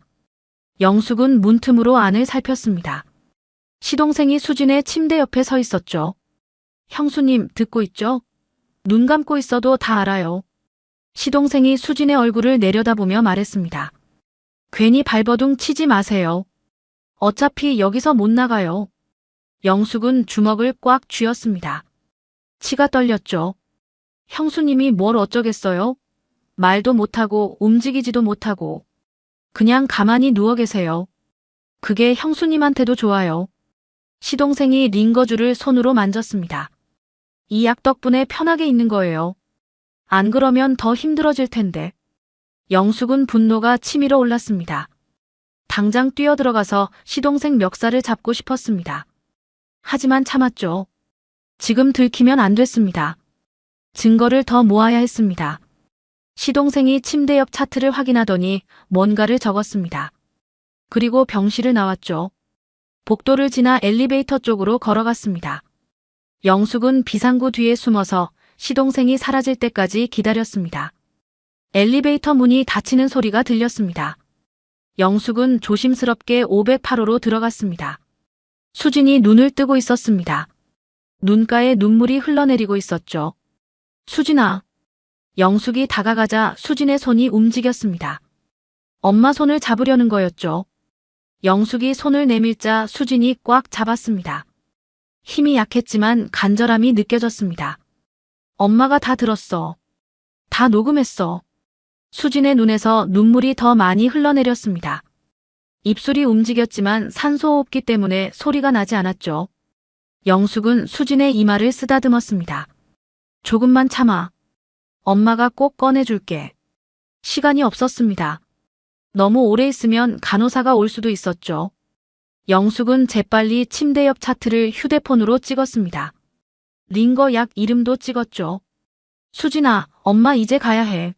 영숙은 문틈으로 안을 살폈습니다. 시동생이 수진의 침대 옆에 서 있었죠. 형수님, 듣고 있죠? 눈 감고 있어도 다 알아요. 시동생이 수진의 얼굴을 내려다보며 말했습니다. 괜히 발버둥 치지 마세요. 어차피 여기서 못 나가요. 영숙은 주먹을 꽉 쥐었습니다. 치가 떨렸죠. 형수님이 뭘 어쩌겠어요? 말도 못하고 움직이지도 못하고 그냥 가만히 누워 계세요. 그게 형수님한테도 좋아요. 시동생이 링거줄을 손으로 만졌습니다. 이 약 덕분에 편하게 있는 거예요. 안 그러면 더 힘들어질 텐데. 영숙은 분노가 치밀어 올랐습니다. 당장 뛰어들어가서 시동생 멱살을 잡고 싶었습니다. 하지만 참았죠. 지금 들키면 안 됐습니다. 증거를 더 모아야 했습니다. 시동생이 침대 옆 차트를 확인하더니 뭔가를 적었습니다. 그리고 병실을 나왔죠. 복도를 지나 엘리베이터 쪽으로 걸어갔습니다. 영숙은 비상구 뒤에 숨어서 시동생이 사라질 때까지 기다렸습니다. 엘리베이터 문이 닫히는 소리가 들렸습니다. 영숙은 조심스럽게 508호로 들어갔습니다. 수진이 눈을 뜨고 있었습니다. 눈가에 눈물이 흘러내리고 있었죠. 수진아. 영숙이 다가가자 수진의 손이 움직였습니다. 엄마 손을 잡으려는 거였죠. 영숙이 손을 내밀자 수진이 꽉 잡았습니다. 힘이 약했지만 간절함이 느껴졌습니다. 엄마가 다 들었어. 다 녹음했어. 수진의 눈에서 눈물이 더 많이 흘러내렸습니다. 입술이 움직였지만 산소호흡기 때문에 소리가 나지 않았죠. 영숙은 수진의 이마를 쓰다듬었습니다. 조금만 참아. 엄마가 꼭 꺼내줄게. 시간이 없었습니다. 너무 오래 있으면 간호사가 올 수도 있었죠. 영숙은 재빨리 침대 옆 차트를 휴대폰으로 찍었습니다. 링거 약 이름도 찍었죠. 수진아, 엄마 이제 가야 해.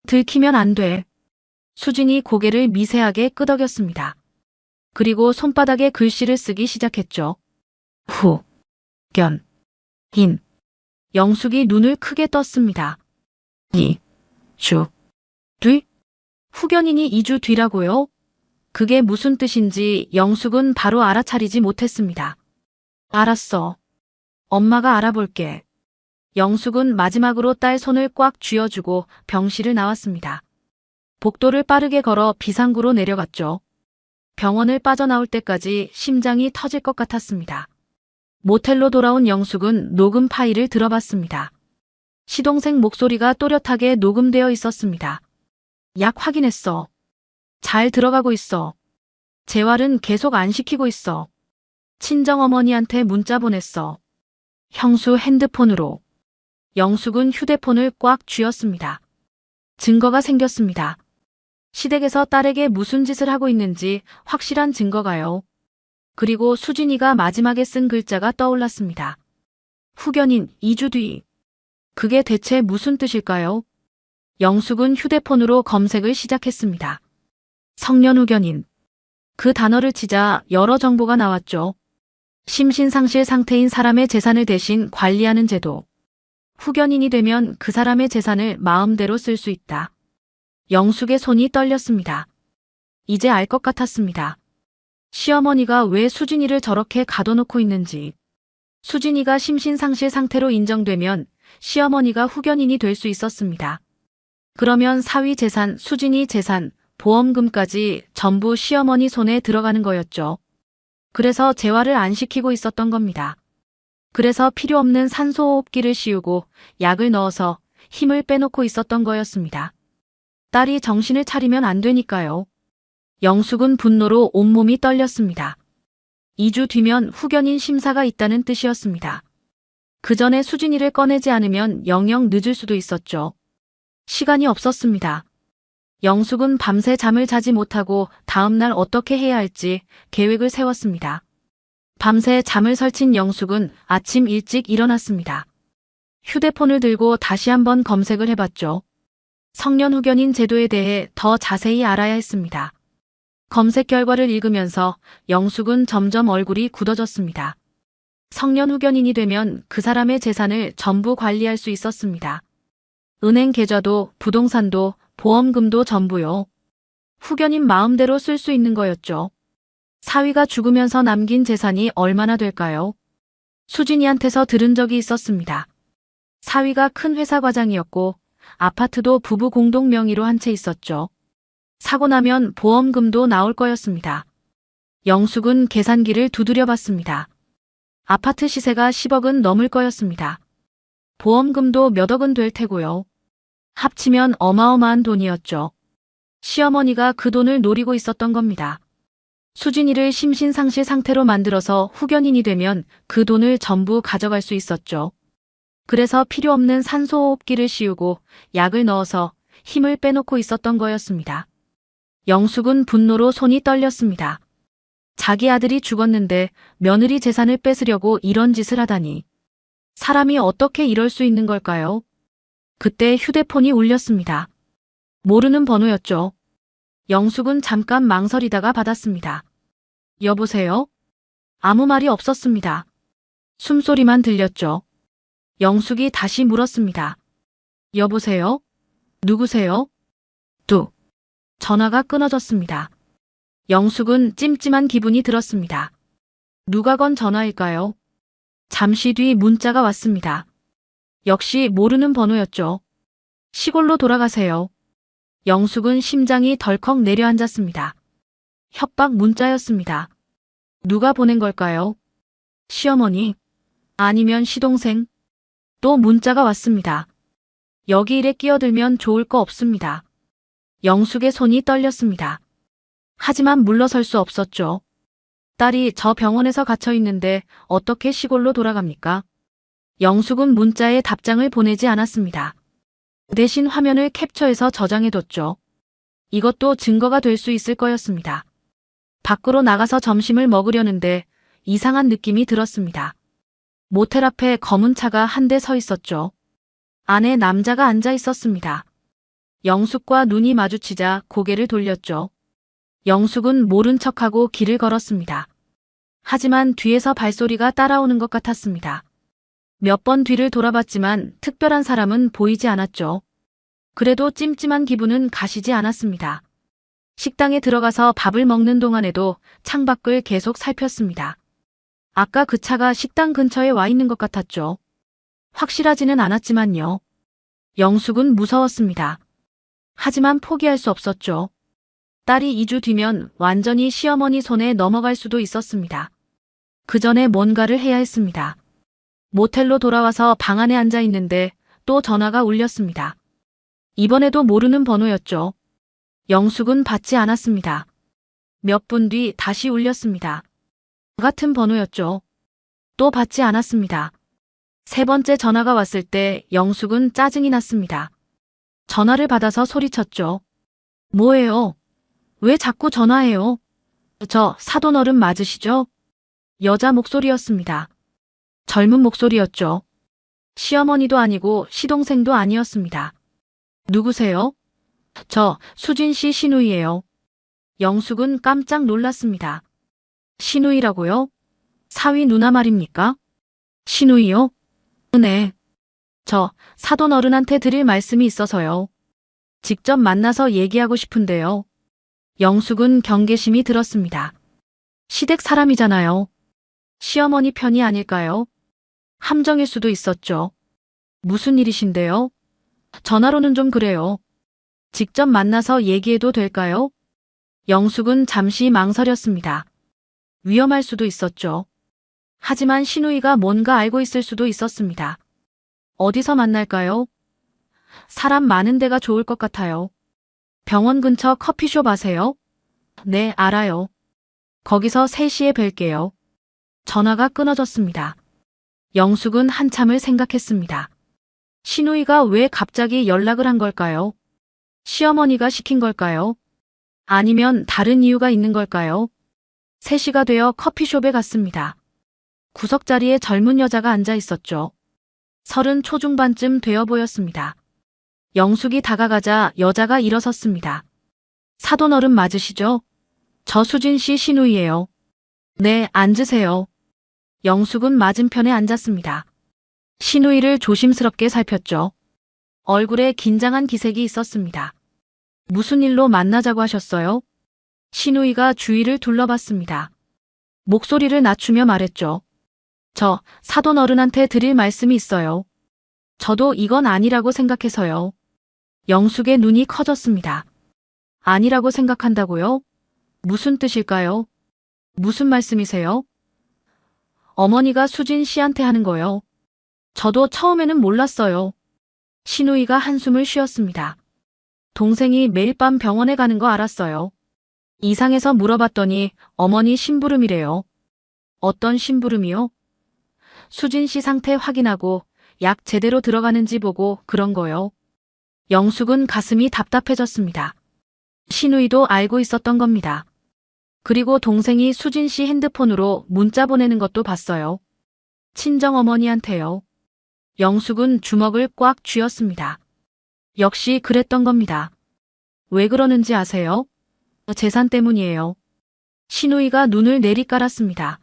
들키면 안 돼. 수진이 고개를 미세하게 끄덕였습니다. 그리고 손바닥에 글씨를 쓰기 시작했죠. 후, 견, 인. 영숙이 눈을 크게 떴습니다. 2주 뒤? 후견인이 2주 뒤라고요? 그게 무슨 뜻인지 영숙은 바로 알아차리지 못했습니다. 알았어. 엄마가 알아볼게. 영숙은 마지막으로 딸 손을 꽉 쥐어주고 병실을 나왔습니다. 복도를 빠르게 걸어 비상구로 내려갔죠. 병원을 빠져나올 때까지 심장이 터질 것 같았습니다. 모텔로 돌아온 영숙은 녹음 파일을 들어봤습니다. 시동생 목소리가 또렷하게 녹음되어 있었습니다. 약 확인했어. 잘 들어가고 있어. 재활은 계속 안 시키고 있어. 친정어머니한테 문자 보냈어. 형수 핸드폰으로. 영숙은 휴대폰을 꽉 쥐었습니다. 증거가 생겼습니다. 시댁에서 딸에게 무슨 짓을 하고 있는지 확실한 증거가요. 그리고 수진이가 마지막에 쓴 글자가 떠올랐습니다. 후견인 2주 뒤. 그게 대체 무슨 뜻일까요? 영숙은 휴대폰으로 검색을 시작했습니다. 성년 후견인. 그 단어를 치자 여러 정보가 나왔죠. 심신상실 상태인 사람의 재산을 대신 관리하는 제도. 후견인이 되면 그 사람의 재산을 마음대로 쓸 수 있다. 영숙의 손이 떨렸습니다. 이제 알 것 같았습니다. 시어머니가 왜 수진이를 저렇게 가둬놓고 있는지. 수진이가 심신상실 상태로 인정되면 시어머니가 후견인이 될 수 있었습니다. 그러면 사위 재산, 수진이 재산, 보험금까지 전부 시어머니 손에 들어가는 거였죠. 그래서 재활을 안 시키고 있었던 겁니다. 그래서 필요 없는 산소호흡기를 씌우고 약을 넣어서 힘을 빼놓고 있었던 거였습니다. 딸이 정신을 차리면 안 되니까요. 영숙은 분노로 온몸이 떨렸습니다. 2주 뒤면 후견인 심사가 있다는 뜻이었습니다. 그 전에 수진이를 꺼내지 않으면 영영 늦을 수도 있었죠. 시간이 없었습니다. 영숙은 밤새 잠을 자지 못하고 다음날 어떻게 해야 할지 계획을 세웠습니다. 밤새 잠을 설친 영숙은 아침 일찍 일어났습니다. 휴대폰을 들고 다시 한번 검색을 해봤죠. 성년 후견인 제도에 대해 더 자세히 알아야 했습니다. 검색 결과를 읽으면서 영숙은 점점 얼굴이 굳어졌습니다. 성년 후견인이 되면 그 사람의 재산을 전부 관리할 수 있었습니다. 은행 계좌도 부동산도 보험금도 전부요. 후견인 마음대로 쓸 수 있는 거였죠. 사위가 죽으면서 남긴 재산이 얼마나 될까요? 수진이한테서 들은 적이 있었습니다. 사위가 큰 회사 과장이었고 아파트도 부부 공동 명의로 한 채 있었죠. 사고 나면 보험금도 나올 거였습니다. 영숙은 계산기를 두드려 봤습니다. 아파트 시세가 10억은 넘을 거였습니다. 보험금도 몇 억은 될 테고요. 합치면 어마어마한 돈이었죠. 시어머니가 그 돈을 노리고 있었던 겁니다. 수진이를 심신상실 상태로 만들어서 후견인이 되면 그 돈을 전부 가져갈 수 있었죠. 그래서 필요 없는 산소호흡기를 씌우고 약을 넣어서 힘을 빼놓고 있었던 거였습니다. 영숙은 분노로 손이 떨렸습니다. 자기 아들이 죽었는데 며느리 재산을 뺏으려고 이런 짓을 하다니. 사람이 어떻게 이럴 수 있는 걸까요? 그때 휴대폰이 울렸습니다. 모르는 번호였죠. 영숙은 잠깐 망설이다가 받았습니다. 여보세요? 아무 말이 없었습니다. 숨소리만 들렸죠. 영숙이 다시 물었습니다. 여보세요? 누구세요? 뚝. 전화가 끊어졌습니다. 영숙은 찜찜한 기분이 들었습니다. 누가 건 전화일까요? 잠시 뒤 문자가 왔습니다. 역시 모르는 번호였죠. 시골로 돌아가세요. 영숙은 심장이 덜컥 내려앉았습니다. 협박 문자였습니다. 누가 보낸 걸까요? 시어머니? 아니면 시동생? 또 문자가 왔습니다. 여기 일에 끼어들면 좋을 거 없습니다. 영숙의 손이 떨렸습니다. 하지만 물러설 수 없었죠. 딸이 저 병원에서 갇혀 있는데 어떻게 시골로 돌아갑니까? 영숙은 문자에 답장을 보내지 않았습니다. 대신 화면을 캡처해서 저장해뒀죠. 이것도 증거가 될 수 있을 거였습니다. 밖으로 나가서 점심을 먹으려는데 이상한 느낌이 들었습니다. 모텔 앞에 검은 차가 한 대 서 있었죠. 안에 남자가 앉아 있었습니다. 영숙과 눈이 마주치자 고개를 돌렸죠. 영숙은 모른 척하고 길을 걸었습니다. 하지만 뒤에서 발소리가 따라오는 것 같았습니다. 몇 번 뒤를 돌아봤지만 특별한 사람은 보이지 않았죠. 그래도 찜찜한 기분은 가시지 않았습니다. 식당에 들어가서 밥을 먹는 동안에도 창밖을 계속 살폈습니다. 아까 그 차가 식당 근처에 와 있는 것 같았죠. 확실하지는 않았지만요. 영숙은 무서웠습니다. 하지만 포기할 수 없었죠. 딸이 2주 뒤면 완전히 시어머니 손에 넘어갈 수도 있었습니다. 그 전에 뭔가를 해야 했습니다. 모텔로 돌아와서 방 안에 앉아 있는데 또 전화가 울렸습니다. 이번에도 모르는 번호였죠. 영숙은 받지 않았습니다. 몇 분 뒤 다시 울렸습니다. 같은 번호였죠. 또 받지 않았습니다. 세 번째 전화가 왔을 때 영숙은 짜증이 났습니다. 전화를 받아서 소리쳤죠. 뭐예요? 왜 자꾸 전화해요? 저 사돈 어른 맞으시죠? 여자 목소리였습니다. 젊은 목소리였죠. 시어머니도 아니고 시동생도 아니었습니다. 누구세요? 저 수진 씨 시누이예요. 영숙은 깜짝 놀랐습니다. 시누이라고요? 사위 누나 말입니까? 시누이요? 네. 저 사돈 어른한테 드릴 말씀이 있어서요. 직접 만나서 얘기하고 싶은데요. 영숙은 경계심이 들었습니다. 시댁 사람이잖아요. 시어머니 편이 아닐까요? 함정일 수도 있었죠. 무슨 일이신데요? 전화로는 좀 그래요. 직접 만나서 얘기해도 될까요? 영숙은 잠시 망설였습니다. 위험할 수도 있었죠. 하지만 시누이가 뭔가 알고 있을 수도 있었습니다. 어디서 만날까요? 사람 많은 데가 좋을 것 같아요. 병원 근처 커피숍 아세요? 네, 알아요. 거기서 3시에 뵐게요. 전화가 끊어졌습니다. 영숙은 한참을 생각했습니다. 시누이가 왜 갑자기 연락을 한 걸까요? 시어머니가 시킨 걸까요? 아니면 다른 이유가 있는 걸까요? 3시가 되어 커피숍에 갔습니다. 구석자리에 젊은 여자가 앉아 있었죠. 30 초중반쯤 되어 보였습니다. 영숙이 다가가자 여자가 일어섰습니다. 사돈 어른 맞으시죠? 저 수진 씨 시누이예요. 네, 앉으세요. 영숙은 맞은편에 앉았습니다. 시누이를 조심스럽게 살폈죠. 얼굴에 긴장한 기색이 있었습니다. 무슨 일로 만나자고 하셨어요? 시누이가 주위를 둘러봤습니다. 목소리를 낮추며 말했죠. 저 사돈 어른한테 드릴 말씀이 있어요. 저도 이건 아니라고 생각해서요. 영숙의 눈이 커졌습니다. 아니라고 생각한다고요? 무슨 뜻일까요? 무슨 말씀이세요? 어머니가 수진 씨한테 하는 거요. 저도 처음에는 몰랐어요. 시누이가 한숨을 쉬었습니다. 동생이 매일 밤 병원에 가는 거 알았어요. 이상해서 물어봤더니 어머니 심부름이래요. 어떤 심부름이요? 수진 씨 상태 확인하고 약 제대로 들어가는지 보고 그런 거요. 영숙은 가슴이 답답해졌습니다. 시누이도 알고 있었던 겁니다. 그리고 동생이 수진 씨 핸드폰으로 문자 보내는 것도 봤어요. 친정어머니한테요. 영숙은 주먹을 꽉 쥐었습니다. 역시 그랬던 겁니다. 왜 그러는지 아세요? 재산 때문이에요. 시누이가 눈을 내리깔았습니다.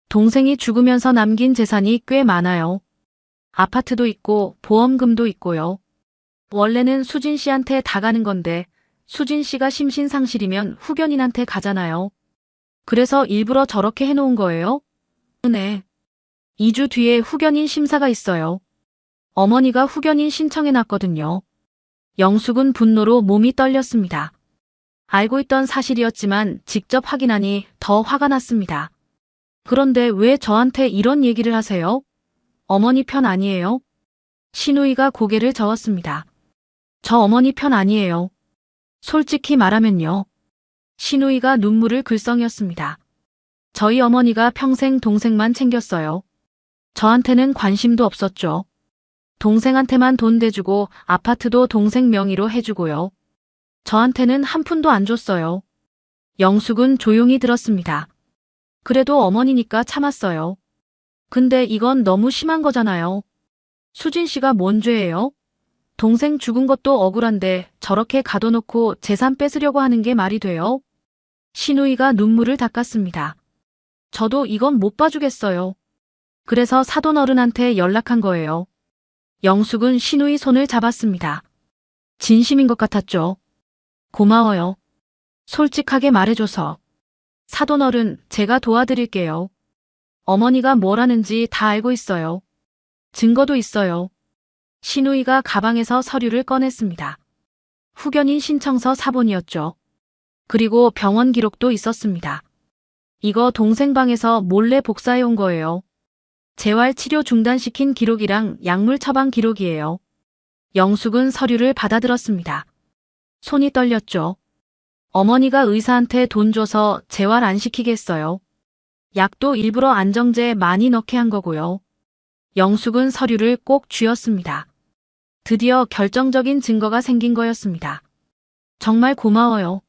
동생이 죽으면서 남긴 재산이 꽤 많아요. 아파트도 있고 보험금도 있고요. 원래는 수진 씨한테 다 가는 건데 수진 씨가 심신상실이면 후견인한테 가잖아요. 그래서 일부러 저렇게 해놓은 거예요? 네. 2주 뒤에 후견인 심사가 있어요. 어머니가 후견인 신청해놨거든요. 영숙은 분노로 몸이 떨렸습니다. 알고 있던 사실이었지만 직접 확인하니 더 화가 났습니다. 그런데 왜 저한테 이런 얘기를 하세요? 어머니 편 아니에요? 신우이가 고개를 저었습니다. 저 어머니 편 아니에요. 솔직히 말하면요. 신우이가 눈물을 글썽였습니다. 저희 어머니가 평생 동생만 챙겼어요. 저한테는 관심도 없었죠. 동생한테만 돈 대주고 아파트도 동생 명의로 해주고요. 저한테는 한 푼도 안 줬어요. 영숙은 조용히 들었습니다. 그래도 어머니니까 참았어요. 근데 이건 너무 심한 거잖아요. 수진 씨가 뭔 죄예요? 동생 죽은 것도 억울한데 저렇게 가둬놓고 재산 뺏으려고 하는 게 말이 돼요? 신우이가 눈물을 닦았습니다. 저도 이건 못 봐주겠어요. 그래서 사돈 어른한테 연락한 거예요. 영숙은 신우이 손을 잡았습니다. 진심인 것 같았죠. 고마워요. 솔직하게 말해줘서. 사돈 어른, 제가 도와드릴게요. 어머니가 뭘 하는지 다 알고 있어요. 증거도 있어요. 신우이가 가방에서 서류를 꺼냈습니다. 후견인 신청서 사본이었죠. 그리고 병원 기록도 있었습니다. 이거 동생 방에서 몰래 복사해 온 거예요. 재활 치료 중단시킨 기록이랑 약물 처방 기록이에요. 영숙은 서류를 받아들었습니다. 손이 떨렸죠. 어머니가 의사한테 돈 줘서 재활 안 시키게 했어요. 약도 일부러 안정제 많이 넣게 한 거고요. 영숙은 서류를 꼭 쥐었습니다. 드디어 결정적인 증거가 생긴 거였습니다. 정말 고마워요.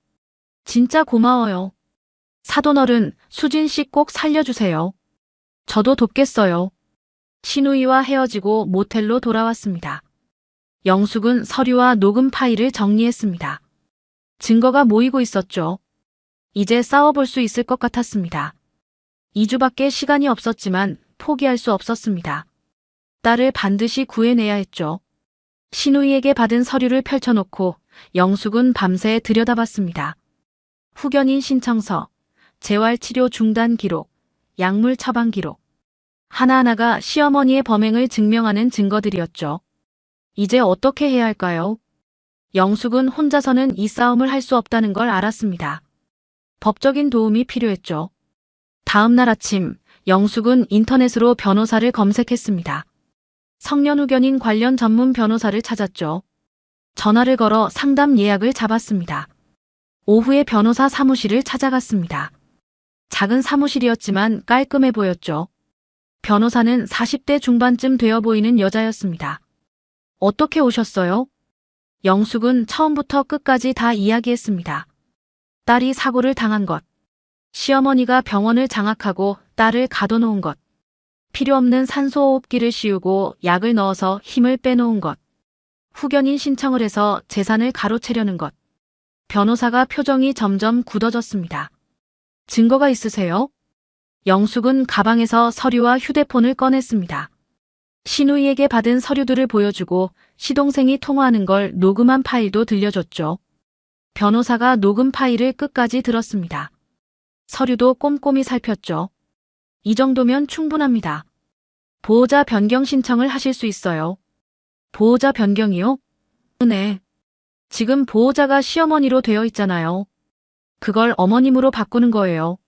진짜 고마워요. 사돈 어른, 수진 씨 꼭 살려주세요. 저도 돕겠어요. 신우이와 헤어지고 모텔로 돌아왔습니다. 영숙은 서류와 녹음 파일을 정리했습니다. 증거가 모이고 있었죠. 이제 싸워볼 수 있을 것 같았습니다. 2주밖에 시간이 없었지만 포기할 수 없었습니다. 딸을 반드시 구해내야 했죠. 신우이에게 받은 서류를 펼쳐놓고 영숙은 밤새 들여다봤습니다. 후견인 신청서, 재활치료 중단 기록, 약물 처방 기록. 하나하나가 시어머니의 범행을 증명하는 증거들이었죠. 이제 어떻게 해야 할까요? 영숙은 혼자서는 이 싸움을 할 수 없다는 걸 알았습니다. 법적인 도움이 필요했죠. 다음 날 아침, 영숙은 인터넷으로 변호사를 검색했습니다. 성년 후견인 관련 전문 변호사를 찾았죠. 전화를 걸어 상담 예약을 잡았습니다. 오후에 변호사 사무실을 찾아갔습니다. 작은 사무실이었지만 깔끔해 보였죠. 변호사는 40대 중반쯤 되어 보이는 여자였습니다. 어떻게 오셨어요? 영숙은 처음부터 끝까지 다 이야기했습니다. 딸이 사고를 당한 것, 시어머니가 병원을 장악하고 딸을 가둬놓은 것, 필요 없는 산소호흡기를 씌우고 약을 넣어서 힘을 빼놓은 것, 후견인 신청을 해서 재산을 가로채려는 것. 변호사가 표정이 점점 굳어졌습니다. 증거가 있으세요? 영숙은 가방에서 서류와 휴대폰을 꺼냈습니다. 신우이에게 받은 서류들을 보여주고 시동생이 통화하는 걸 녹음한 파일도 들려줬죠. 변호사가 녹음 파일을 끝까지 들었습니다. 서류도 꼼꼼히 살폈죠. 이 정도면 충분합니다. 보호자 변경 신청을 하실 수 있어요. 보호자 변경이요? 네. 지금 보호자가 시어머니로 되어 있잖아요. 그걸 어머님으로 바꾸는 거예요.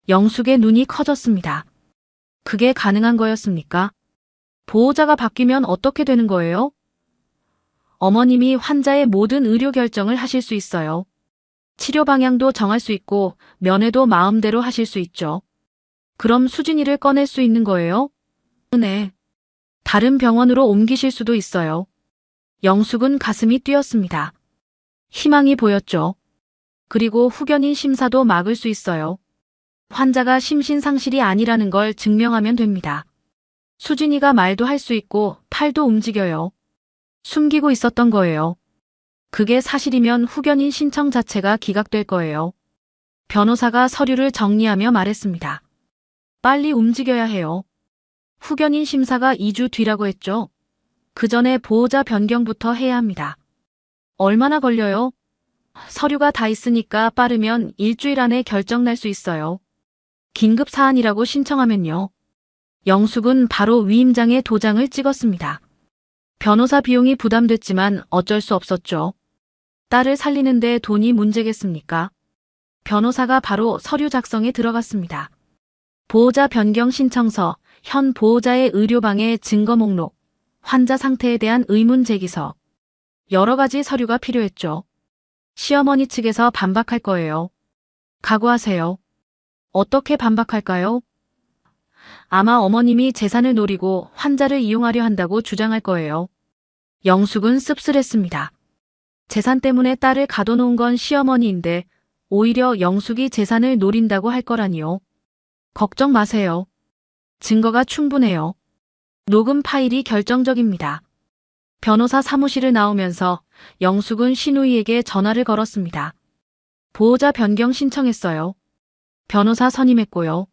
영숙의 눈이 커졌습니다. 그게 가능한 거였습니까? 보호자가 바뀌면 어떻게 되는 거예요? 어머님이 환자의 모든 의료 결정을 하실 수 있어요. 치료 방향도 정할 수 있고 면회도 마음대로 하실 수 있죠. 그럼 수진이를 꺼낼 수 있는 거예요? 네. 다른 병원으로 옮기실 수도 있어요. 영숙은 가슴이 뛰었습니다. 희망이 보였죠. 그리고 후견인 심사도 막을 수 있어요. 환자가 심신상실이 아니라는 걸 증명하면 됩니다. 수진이가 말도 할 수 있고 팔도 움직여요. 숨기고 있었던 거예요. 그게 사실이면 후견인 신청 자체가 기각될 거예요. 변호사가 서류를 정리하며 말했습니다. 빨리 움직여야 해요. 후견인 심사가 2주 뒤라고 했죠. 그 전에 보호자 변경부터 해야 합니다. 얼마나 걸려요? 서류가 다 있으니까 빠르면 일주일 안에 결정 날 수 있어요. 긴급 사안이라고 신청하면요. 영숙은 바로 위임장에 도장을 찍었습니다. 변호사 비용이 부담됐지만 어쩔 수 없었죠. 딸을 살리는데 돈이 문제겠습니까? 변호사가 바로 서류 작성에 들어갔습니다. 보호자 변경 신청서, 현 보호자의 의료방해 증거 목록, 환자 상태에 대한 의문 제기서, 여러 가지 서류가 필요했죠. 시어머니 측에서 반박할 거예요. 각오하세요. 어떻게 반박할까요? 아마 어머님이 재산을 노리고 환자를 이용하려 한다고 주장할 거예요. 영숙은 씁쓸했습니다. 재산 때문에 딸을 가둬놓은 건 시어머니인데 오히려 영숙이 재산을 노린다고 할 거라니요. 걱정 마세요. 증거가 충분해요. 녹음 파일이 결정적입니다. 변호사 사무실을 나오면서 영숙은 신우이에게 전화를 걸었습니다. 보호자 변경 신청했어요. 변호사 선임했고요.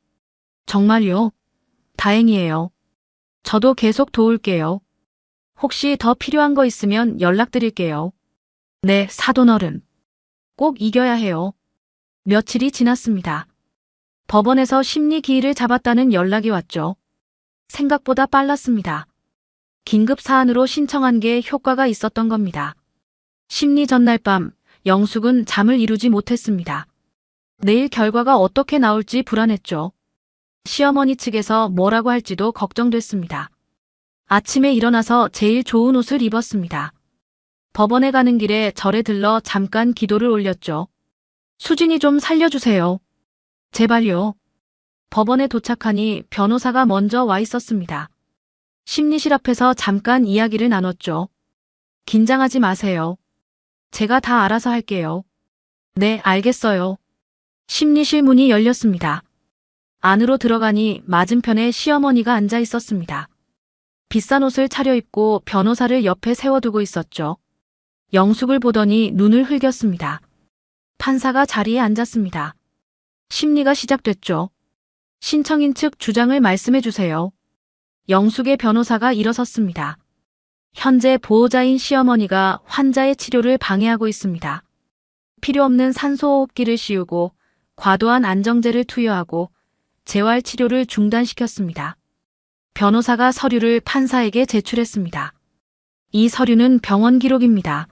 정말요? 다행이에요. 저도 계속 도울게요. 혹시 더 필요한 거 있으면 연락드릴게요. 네, 사돈어른. 꼭 이겨야 해요. 며칠이 지났습니다. 법원에서 심리 기일을 잡았다는 연락이 왔죠. 생각보다 빨랐습니다. 긴급 사안으로 신청한 게 효과가 있었던 겁니다. 심리 전날 밤, 영숙은 잠을 이루지 못했습니다. 내일 결과가 어떻게 나올지 불안했죠. 시어머니 측에서 뭐라고 할지도 걱정됐습니다. 아침에 일어나서 제일 좋은 옷을 입었습니다. 법원에 가는 길에 절에 들러 잠깐 기도를 올렸죠. 수진이 좀 살려주세요. 제발요. 법원에 도착하니 변호사가 먼저 와 있었습니다. 심리실 앞에서 잠깐 이야기를 나눴죠. 긴장하지 마세요. 제가 다 알아서 할게요. 네, 알겠어요. 심리실 문이 열렸습니다. 안으로 들어가니 맞은편에 시어머니가 앉아 있었습니다. 비싼 옷을 차려입고 변호사를 옆에 세워두고 있었죠. 영숙을 보더니 눈을 흘겼습니다. 판사가 자리에 앉았습니다. 심리가 시작됐죠. 신청인 측 주장을 말씀해 주세요. 영숙의 변호사가 일어섰습니다. 현재 보호자인 시어머니가 환자의 치료를 방해하고 있습니다. 필요 없는 산소호흡기를 씌우고 과도한 안정제를 투여하고 재활 치료를 중단시켰습니다. 변호사가 서류를 판사에게 제출했습니다. 이 서류는 병원 기록입니다.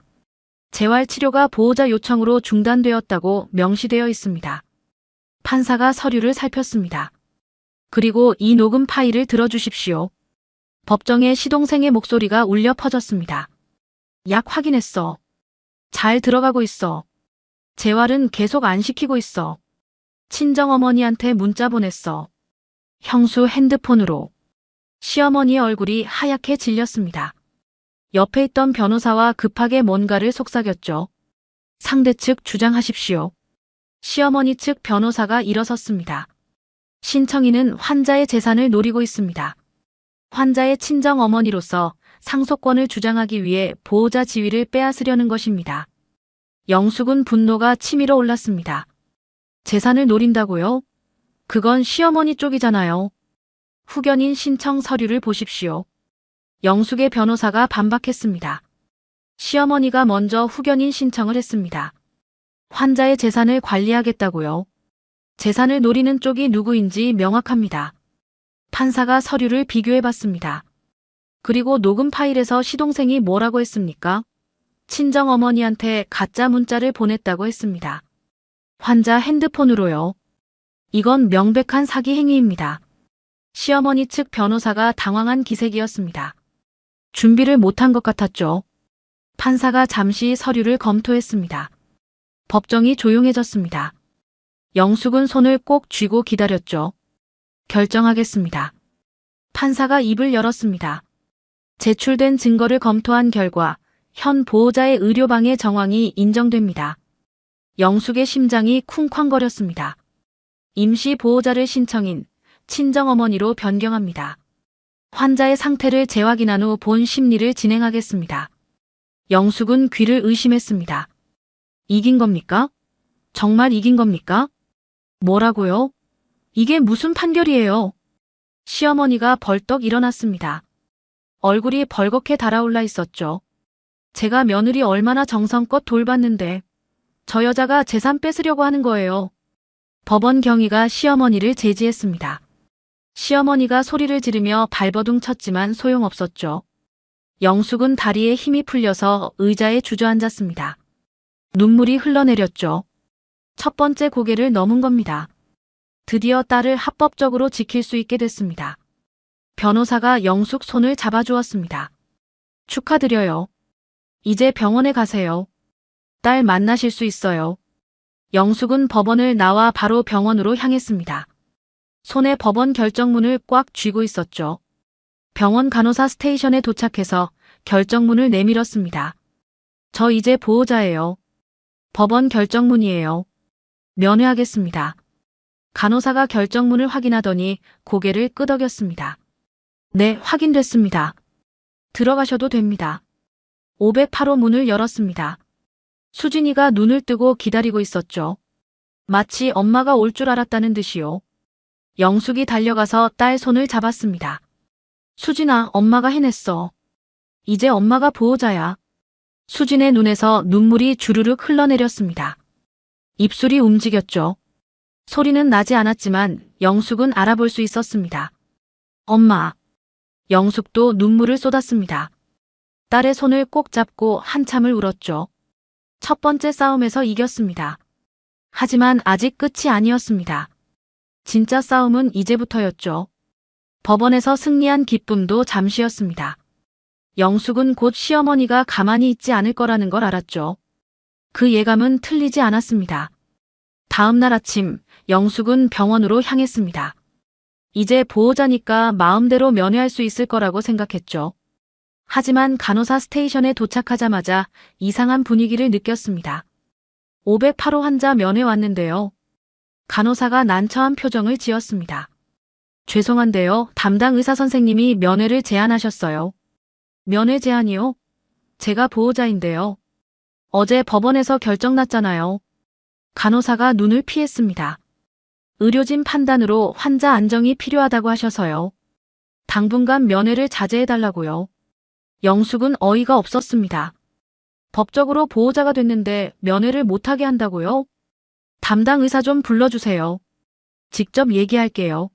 재활 치료가 보호자 요청으로 중단되었다고 명시되어 있습니다. 판사가 서류를 살폈습니다. 그리고 이 녹음 파일을 들어주십시오. 법정에 시동생의 목소리가 울려 퍼졌습니다. 약 확인했어. 잘 들어가고 있어. 재활은 계속 안 시키고 있어. 친정어머니한테 문자 보냈어. 형수 핸드폰으로. 시어머니의 얼굴이 하얗게 질렸습니다. 옆에 있던 변호사와 급하게 뭔가를 속삭였죠. 상대 측 주장하십시오. 시어머니 측 변호사가 일어섰습니다. 신청인은 환자의 재산을 노리고 있습니다. 환자의 친정 어머니로서 상속권을 주장하기 위해 보호자 지위를 빼앗으려는 것입니다. 영숙은 분노가 치밀어 올랐습니다. 재산을 노린다고요? 그건 시어머니 쪽이잖아요. 후견인 신청 서류를 보십시오. 영숙의 변호사가 반박했습니다. 시어머니가 먼저 후견인 신청을 했습니다. 환자의 재산을 관리하겠다고요. 재산을 노리는 쪽이 누구인지 명확합니다. 판사가 서류를 비교해봤습니다. 그리고 녹음 파일에서 시동생이 뭐라고 했습니까? 친정어머니한테 가짜 문자를 보냈다고 했습니다. 환자 핸드폰으로요. 이건 명백한 사기 행위입니다. 시어머니 측 변호사가 당황한 기색이었습니다. 준비를 못한 것 같았죠. 판사가 잠시 서류를 검토했습니다. 법정이 조용해졌습니다. 영숙은 손을 꼭 쥐고 기다렸죠. 결정하겠습니다. 판사가 입을 열었습니다. 제출된 증거를 검토한 결과 현 보호자의 의료방해 정황이 인정됩니다. 영숙의 심장이 쿵쾅거렸습니다. 임시 보호자를 신청인 친정어머니로 변경합니다. 환자의 상태를 재확인한 후 본 심리를 진행하겠습니다. 영숙은 귀를 의심했습니다. 이긴 겁니까? 정말 이긴 겁니까? 뭐라고요? 이게 무슨 판결이에요? 시어머니가 벌떡 일어났습니다. 얼굴이 벌겋게 달아올라 있었죠. 제가 며느리 얼마나 정성껏 돌봤는데 저 여자가 재산 뺏으려고 하는 거예요. 법원 경위가 시어머니를 제지했습니다. 시어머니가 소리를 지르며 발버둥 쳤지만 소용없었죠. 영숙은 다리에 힘이 풀려서 의자에 주저앉았습니다. 눈물이 흘러내렸죠. 첫 번째 고개를 넘은 겁니다. 드디어 딸을 합법적으로 지킬 수 있게 됐습니다. 변호사가 영숙 손을 잡아주었습니다. 축하드려요. 이제 병원에 가세요. 딸 만나실 수 있어요. 영숙은 법원을 나와 바로 병원으로 향했습니다. 손에 법원 결정문을 꽉 쥐고 있었죠. 병원 간호사 스테이션에 도착해서 결정문을 내밀었습니다. 저 이제 보호자예요. 법원 결정문이에요. 면회하겠습니다. 간호사가 결정문을 확인하더니 고개를 끄덕였습니다. 네, 확인됐습니다. 들어가셔도 됩니다. 508호 문을 열었습니다. 수진이가 눈을 뜨고 기다리고 있었죠. 마치 엄마가 올 줄 알았다는 듯이요. 영숙이 달려가서 딸 손을 잡았습니다. 수진아, 엄마가 해냈어. 이제 엄마가 보호자야. 수진의 눈에서 눈물이 주르륵 흘러내렸습니다. 입술이 움직였죠. 소리는 나지 않았지만 영숙은 알아볼 수 있었습니다. 엄마. 영숙도 눈물을 쏟았습니다. 딸의 손을 꼭 잡고 한참을 울었죠. 첫 번째 싸움에서 이겼습니다. 하지만 아직 끝이 아니었습니다. 진짜 싸움은 이제부터였죠. 법원에서 승리한 기쁨도 잠시였습니다. 영숙은 곧 시어머니가 가만히 있지 않을 거라는 걸 알았죠. 그 예감은 틀리지 않았습니다. 다음 날 아침, 영숙은 병원으로 향했습니다. 이제 보호자니까 마음대로 면회할 수 있을 거라고 생각했죠. 하지만 간호사 스테이션에 도착하자마자 이상한 분위기를 느꼈습니다. 508호 환자 면회 왔는데요. 간호사가 난처한 표정을 지었습니다. 죄송한데요, 담당 의사 선생님이 면회를 제안하셨어요. 면회 제안이요? 제가 보호자인데요. 어제 법원에서 결정 났잖아요. 간호사가 눈을 피했습니다. 의료진 판단으로 환자 안정이 필요하다고 하셔서요. 당분간 면회를 자제해달라고요. 영숙은 어이가 없었습니다. 법적으로 보호자가 됐는데 면회를 못하게 한다고요? 담당 의사 좀 불러주세요. 직접 얘기할게요.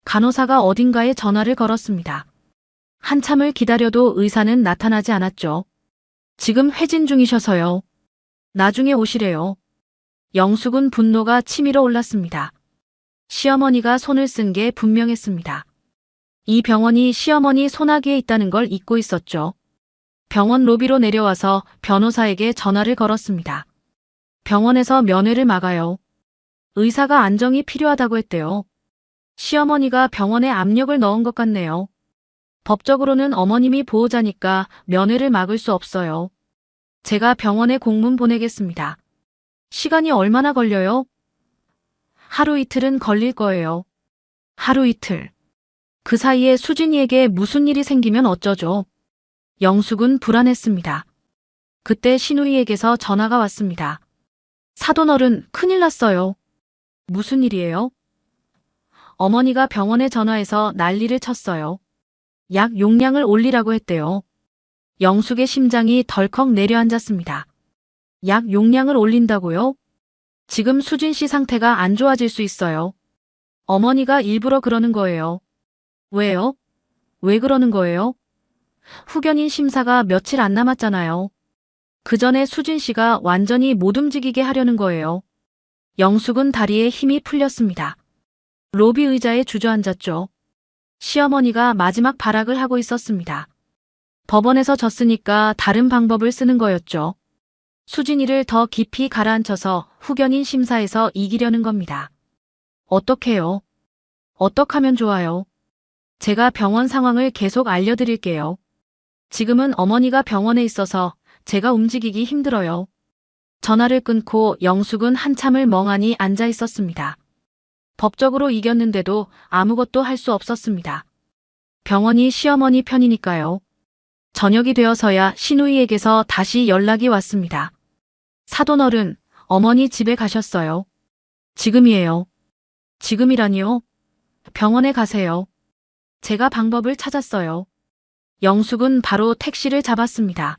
간호사가 어딘가에 전화를 걸었습니다. 한참을 기다려도 의사는 나타나지 않았죠. 지금 회진 중이셔서요. 나중에 오시래요. 영숙은 분노가 치밀어 올랐습니다. 시어머니가 손을 쓴 게 분명했습니다. 이 병원이 시어머니 손아귀에 있다는 걸 잊고 있었죠. 병원 로비로 내려와서 변호사에게 전화를 걸었습니다. 병원에서 면회를 막아요. 의사가 안정이 필요하다고 했대요. 시어머니가 병원에 압력을 넣은 것 같네요. 법적으로는 어머님이 보호자니까 면회를 막을 수 없어요. 제가 병원에 공문 보내겠습니다. 시간이 얼마나 걸려요? 하루 이틀은 걸릴 거예요. 하루 이틀. 그 사이에 수진이에게 무슨 일이 생기면 어쩌죠? 영숙은 불안했습니다. 그때 신우이에게서 전화가 왔습니다. 사돈어른, 큰일 났어요. 무슨 일이에요? 어머니가 병원에 전화해서 난리를 쳤어요. 약 용량을 올리라고 했대요. 영숙의 심장이 덜컥 내려앉았습니다. 약 용량을 올린다고요? 지금 수진 씨 상태가 안 좋아질 수 있어요. 어머니가 일부러 그러는 거예요. 왜요? 왜 그러는 거예요? 후견인 심사가 며칠 안 남았잖아요. 그 전에 수진 씨가 완전히 못 움직이게 하려는 거예요. 영숙은 다리에 힘이 풀렸습니다. 로비 의자에 주저앉았죠. 시어머니가 마지막 발악을 하고 있었습니다. 법원에서 졌으니까 다른 방법을 쓰는 거였죠. 수진이를 더 깊이 가라앉혀서 후견인 심사에서 이기려는 겁니다. 어떡해요? 어떡하면 좋아요? 제가 병원 상황을 계속 알려드릴게요. 지금은 어머니가 병원에 있어서 제가 움직이기 힘들어요. 전화를 끊고 영숙은 한참을 멍하니 앉아 있었습니다. 법적으로 이겼는데도 아무것도 할 수 없었습니다. 병원이 시어머니 편이니까요. 저녁이 되어서야 신우이에게서 다시 연락이 왔습니다. 사돈어른, 어머니 집에 가셨어요. 지금이에요. 지금이라니요? 병원에 가세요. 제가 방법을 찾았어요. 영숙은 바로 택시를 잡았습니다.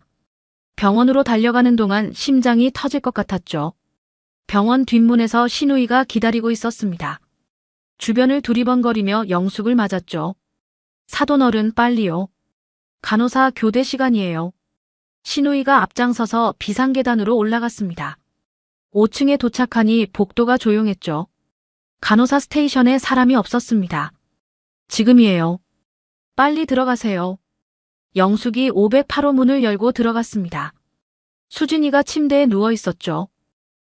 병원으로 달려가는 동안 심장이 터질 것 같았죠. 병원 뒷문에서 신우이가 기다리고 있었습니다. 주변을 두리번거리며 영숙을 맞았죠. 사돈어른 빨리요. 간호사 교대 시간이에요. 신우이가 앞장서서 비상계단으로 올라갔습니다. 5층에 도착하니 복도가 조용했죠. 간호사 스테이션에 사람이 없었습니다. 지금이에요. 빨리 들어가세요. 영숙이 508호 문을 열고 들어갔습니다. 수진이가 침대에 누워 있었죠.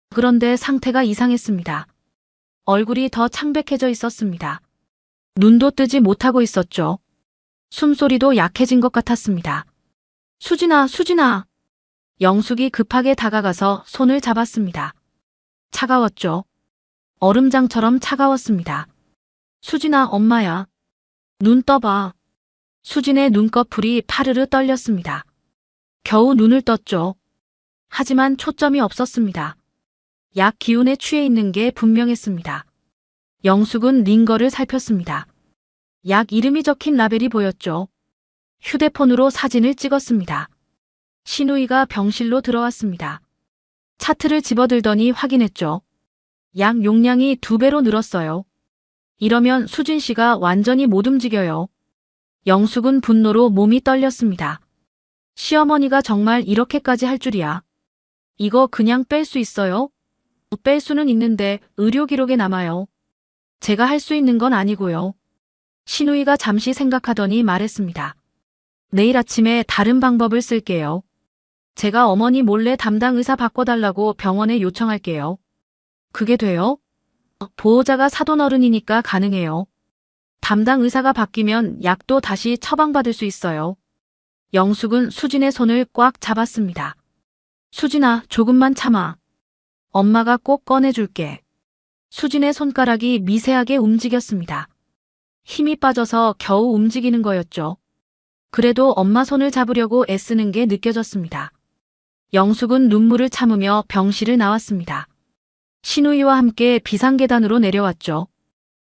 그런데 상태가 이상했습니다. 얼굴이 더 창백해져 있었습니다. 눈도 뜨지 못하고 있었죠. 숨소리도 약해진 것 같았습니다. 수진아, 수진아. 영숙이 급하게 다가가서 손을 잡았습니다. 차가웠죠. 얼음장처럼 차가웠습니다. 수진아, 엄마야. 눈 떠봐. 수진의 눈꺼풀이 파르르 떨렸습니다. 겨우 눈을 떴죠. 하지만 초점이 없었습니다. 약 기운에 취해 있는 게 분명했습니다. 영숙은 링거를 살폈습니다. 약 이름이 적힌 라벨이 보였죠. 휴대폰으로 사진을 찍었습니다. 신우이가 병실로 들어왔습니다. 차트를 집어들더니 확인했죠. 약 용량이 2배로 늘었어요. 이러면 수진 씨가 완전히 못 움직여요. 영숙은 분노로 몸이 떨렸습니다. 시어머니가 정말 이렇게까지 할 줄이야. 이거 그냥 뺄 수 있어요? 뺄 수는 있는데 의료 기록에 남아요. 제가 할 수 있는 건 아니고요. 신우이가 잠시 생각하더니 말했습니다. 내일 아침에 다른 방법을 쓸게요. 제가 어머니 몰래 담당 의사 바꿔달라고 병원에 요청할게요. 그게 돼요? 보호자가 사돈어른이니까 가능해요. 담당 의사가 바뀌면 약도 다시 처방받을 수 있어요. 영숙은 수진의 손을 꽉 잡았습니다. 수진아, 조금만 참아. 엄마가 꼭 꺼내줄게. 수진의 손가락이 미세하게 움직였습니다. 힘이 빠져서 겨우 움직이는 거였죠. 그래도 엄마 손을 잡으려고 애쓰는 게 느껴졌습니다. 영숙은 눈물을 참으며 병실을 나왔습니다. 신우이와 함께 비상계단으로 내려왔죠.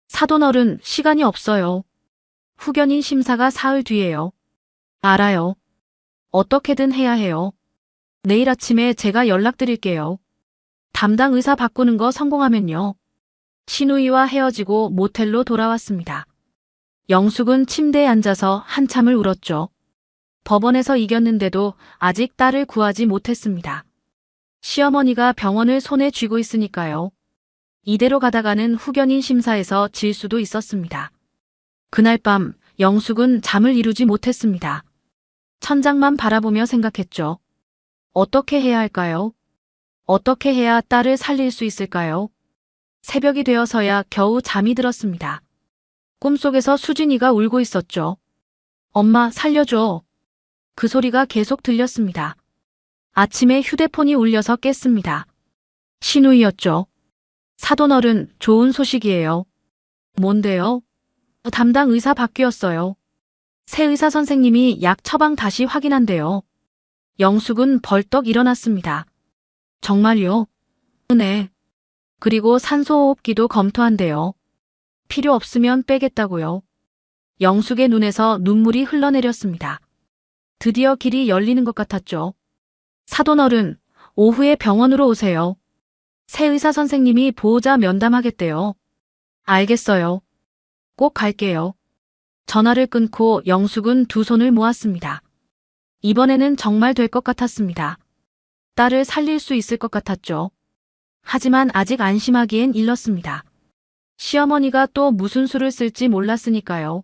사돈어른, 시간이 없어요. 후견인 심사가 사흘 뒤에요. 알아요. 어떻게든 해야 해요. 내일 아침에 제가 연락드릴게요. 담당 의사 바꾸는 거 성공하면요. 신우이와 헤어지고 모텔로 돌아왔습니다. 영숙은 침대에 앉아서 한참을 울었죠. 법원에서 이겼는데도 아직 딸을 구하지 못했습니다. 시어머니가 병원을 손에 쥐고 있으니까요. 이대로 가다가는 후견인 심사에서 질 수도 있었습니다. 그날 밤 영숙은 잠을 이루지 못했습니다. 천장만 바라보며 생각했죠. 어떻게 해야 할까요? 어떻게 해야 딸을 살릴 수 있을까요? 새벽이 되어서야 겨우 잠이 들었습니다. 꿈속에서 수진이가 울고 있었죠. 엄마, 살려줘. 그 소리가 계속 들렸습니다. 아침에 휴대폰이 울려서 깼습니다. 신우이였죠. 사돈어른, 좋은 소식이에요. 뭔데요? 담당 의사 바뀌었어요. 새 의사 선생님이 약 처방 다시 확인한대요. 영숙은 벌떡 일어났습니다. 정말요? 네. 그리고 산소호흡기도 검토한대요. 필요 없으면 빼겠다고요. 영숙의 눈에서 눈물이 흘러내렸습니다. 드디어 길이 열리는 것 같았죠. 사돈어른, 오후에 병원으로 오세요. 새 의사 선생님이 보호자 면담하겠대요. 알겠어요. 꼭 갈게요. 전화를 끊고 영숙은 두 손을 모았습니다. 이번에는 정말 될 것 같았습니다. 딸을 살릴 수 있을 것 같았죠. 하지만 아직 안심하기엔 일렀습니다. 시어머니가 또 무슨 수를 쓸지 몰랐으니까요.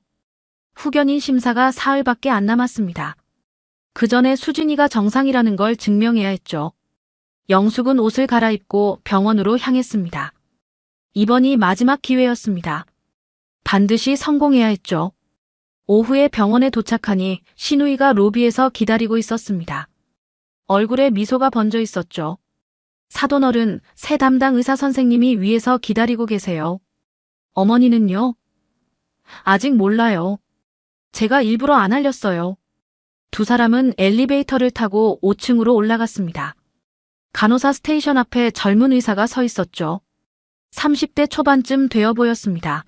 후견인 심사가 사흘밖에 안 남았습니다. 그 전에 수진이가 정상이라는 걸 증명해야 했죠. 영숙은 옷을 갈아입고 병원으로 향했습니다. 이번이 마지막 기회였습니다. 반드시 성공해야 했죠. 오후에 병원에 도착하니 신우이가 로비에서 기다리고 있었습니다. 얼굴에 미소가 번져 있었죠. 사돈어른, 새 담당 의사 선생님이 위에서 기다리고 계세요. 어머니는요? 아직 몰라요. 제가 일부러 안 알렸어요. 두 사람은 엘리베이터를 타고 5층으로 올라갔습니다. 간호사 스테이션 앞에 젊은 의사가 서 있었죠. 30대 초반쯤 되어 보였습니다.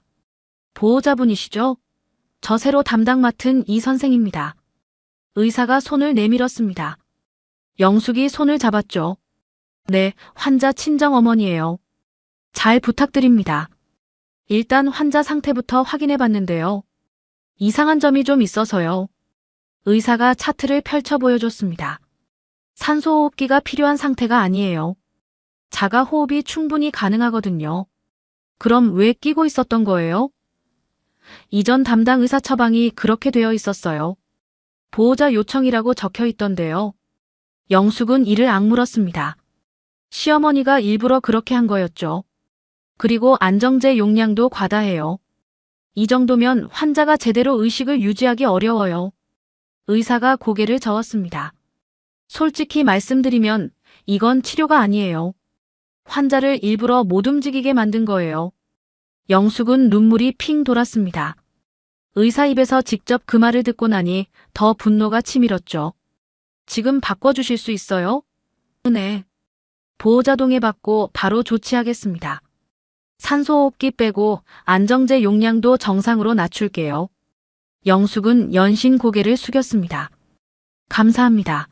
보호자분이시죠? 저 새로 담당 맡은 이 선생입니다. 의사가 손을 내밀었습니다. 영숙이 손을 잡았죠. 네, 환자 친정어머니예요. 잘 부탁드립니다. 일단 환자 상태부터 확인해 봤는데요. 이상한 점이 좀 있어서요. 의사가 차트를 펼쳐 보여줬습니다. 산소호흡기가 필요한 상태가 아니에요. 자가 호흡이 충분히 가능하거든요. 그럼 왜 끼고 있었던 거예요? 이전 담당 의사 처방이 그렇게 되어 있었어요. 보호자 요청이라고 적혀 있던데요. 영숙은 이를 악물었습니다. 시어머니가 일부러 그렇게 한 거였죠. 그리고 안정제 용량도 과다해요. 이 정도면 환자가 제대로 의식을 유지하기 어려워요. 의사가 고개를 저었습니다. 솔직히 말씀드리면 이건 치료가 아니에요. 환자를 일부러 못 움직이게 만든 거예요. 영숙은 눈물이 핑 돌았습니다. 의사 입에서 직접 그 말을 듣고 나니 더 분노가 치밀었죠. 지금 바꿔주실 수 있어요? 네. 보호자 동의 받고 바로 조치하겠습니다. 산소호흡기 빼고 안정제 용량도 정상으로 낮출게요. 영숙은 연신 고개를 숙였습니다. 감사합니다.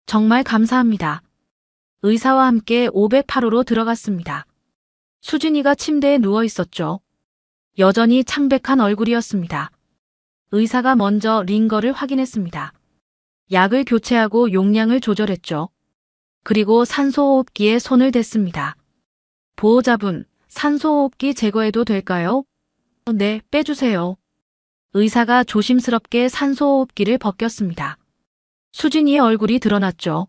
정말 감사합니다. 의사와 함께 508호로 들어갔습니다. 수진이가 침대에 누워 있었죠. 여전히 창백한 얼굴이었습니다. 의사가 먼저 링거를 확인했습니다. 약을 교체하고 용량을 조절했죠. 그리고 산소호흡기에 손을 댔습니다. 보호자분, 산소호흡기 제거해도 될까요? 네, 빼주세요. 의사가 조심스럽게 산소호흡기를 벗겼습니다. 수진이의 얼굴이 드러났죠.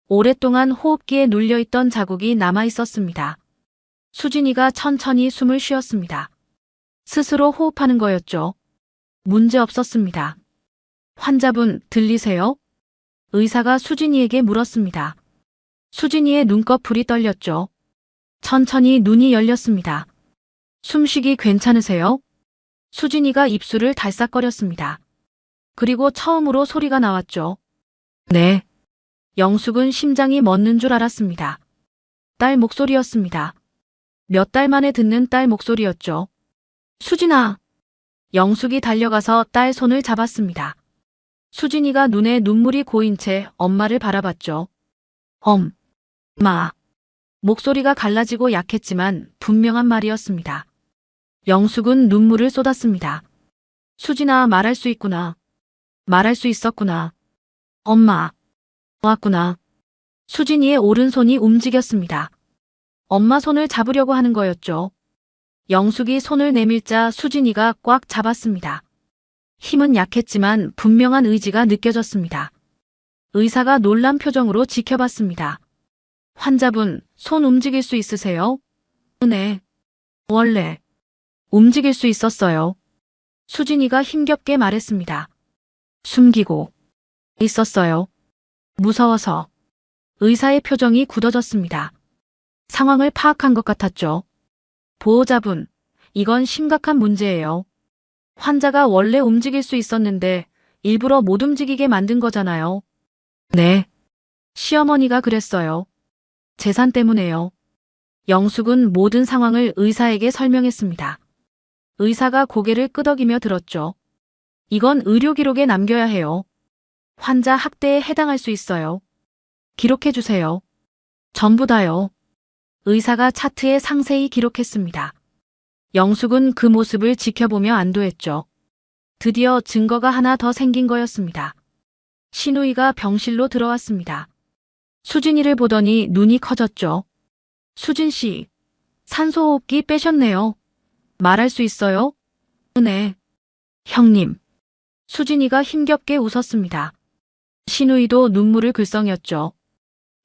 오랫동안 호흡기에 눌려있던 자국이 남아 있었습니다. 수진이가 천천히 숨을 쉬었습니다. 스스로 호흡하는 거였죠. 문제 없었습니다. 환자분, 들리세요? 의사가 수진이에게 물었습니다. 수진이의 눈꺼풀이 떨렸죠. 천천히 눈이 열렸습니다. 숨쉬기 괜찮으세요? 수진이가 입술을 달싹거렸습니다. 그리고 처음으로 소리가 나왔죠. 네. 영숙은 심장이 멎는 줄 알았습니다. 딸 목소리였습니다. 몇 달 만에 듣는 딸 목소리였죠. 수진아. 영숙이 달려가서 딸 손을 잡았습니다. 수진이가 눈에 눈물이 고인 채 엄마를 바라봤죠. 엄마. 목소리가 갈라지고 약했지만 분명한 말이었습니다. 영숙은 눈물을 쏟았습니다. 수진아, 말할 수 있구나. 말할 수 있었구나. 엄마. 왔구나. 수진이의 오른손이 움직였습니다. 엄마 손을 잡으려고 하는 거였죠. 영숙이 손을 내밀자 수진이가 꽉 잡았습니다. 힘은 약했지만 분명한 의지가 느껴졌습니다. 의사가 놀란 표정으로 지켜봤습니다. 환자분, 손 움직일 수 있으세요? 네. 원래 움직일 수 있었어요. 수진이가 힘겹게 말했습니다. 숨기고 있었어요. 무서워서. 의사의 표정이 굳어졌습니다. 상황을 파악한 것 같았죠. 보호자분, 이건 심각한 문제예요. 환자가 원래 움직일 수 있었는데 일부러 못 움직이게 만든 거잖아요. 네. 시어머니가 그랬어요. 재산 때문에요. 영숙은 모든 상황을 의사에게 설명했습니다. 의사가 고개를 끄덕이며 들었죠. 이건 의료 기록에 남겨야 해요. 환자 학대에 해당할 수 있어요. 기록해 주세요. 전부 다요. 의사가 차트에 상세히 기록했습니다. 영숙은 그 모습을 지켜보며 안도했죠. 드디어 증거가 하나 더 생긴 거였습니다. 신우이가 병실로 들어왔습니다. 수진이를 보더니 눈이 커졌죠. 수진 씨, 산소호흡기 빼셨네요. 말할 수 있어요? 네. 형님. 수진이가 힘겹게 웃었습니다. 신우이도 눈물을 글썽였죠.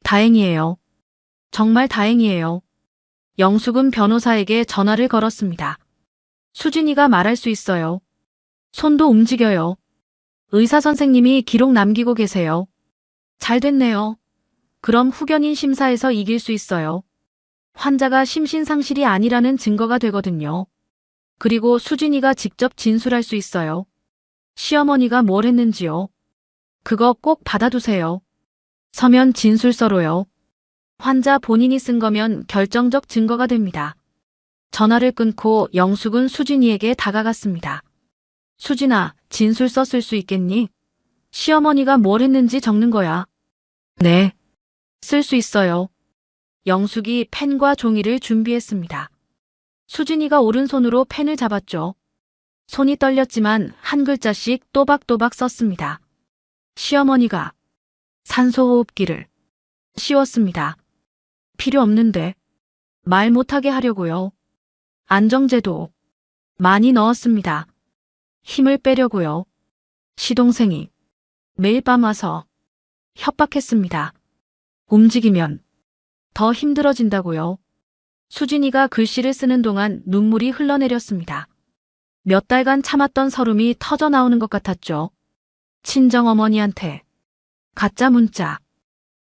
다행이에요. 정말 다행이에요. 영숙은 변호사에게 전화를 걸었습니다. 수진이가 말할 수 있어요. 손도 움직여요. 의사 선생님이 기록 남기고 계세요. 잘 됐네요. 그럼 후견인 심사에서 이길 수 있어요. 환자가 심신상실이 아니라는 증거가 되거든요. 그리고 수진이가 직접 진술할 수 있어요. 시어머니가 뭘 했는지요. 그거 꼭 받아두세요. 서면 진술서로요. 환자 본인이 쓴 거면 결정적 증거가 됩니다. 전화를 끊고 영숙은 수진이에게 다가갔습니다. 수진아, 진술서 쓸 수 있겠니? 시어머니가 뭘 했는지 적는 거야. 네. 쓸 수 있어요. 영숙이 펜과 종이를 준비했습니다. 수진이가 오른손으로 펜을 잡았죠. 손이 떨렸지만 한 글자씩 또박또박 썼습니다. 시어머니가 산소호흡기를 씌웠습니다. 필요 없는데 말 못하게 하려고요. 안정제도 많이 넣었습니다. 힘을 빼려고요. 시동생이 매일 밤 와서 협박했습니다. 움직이면 더 힘들어진다고요. 수진이가 글씨를 쓰는 동안 눈물이 흘러내렸습니다. 몇 달간 참았던 서름이 터져 나오는 것 같았죠. 친정어머니한테 가짜 문자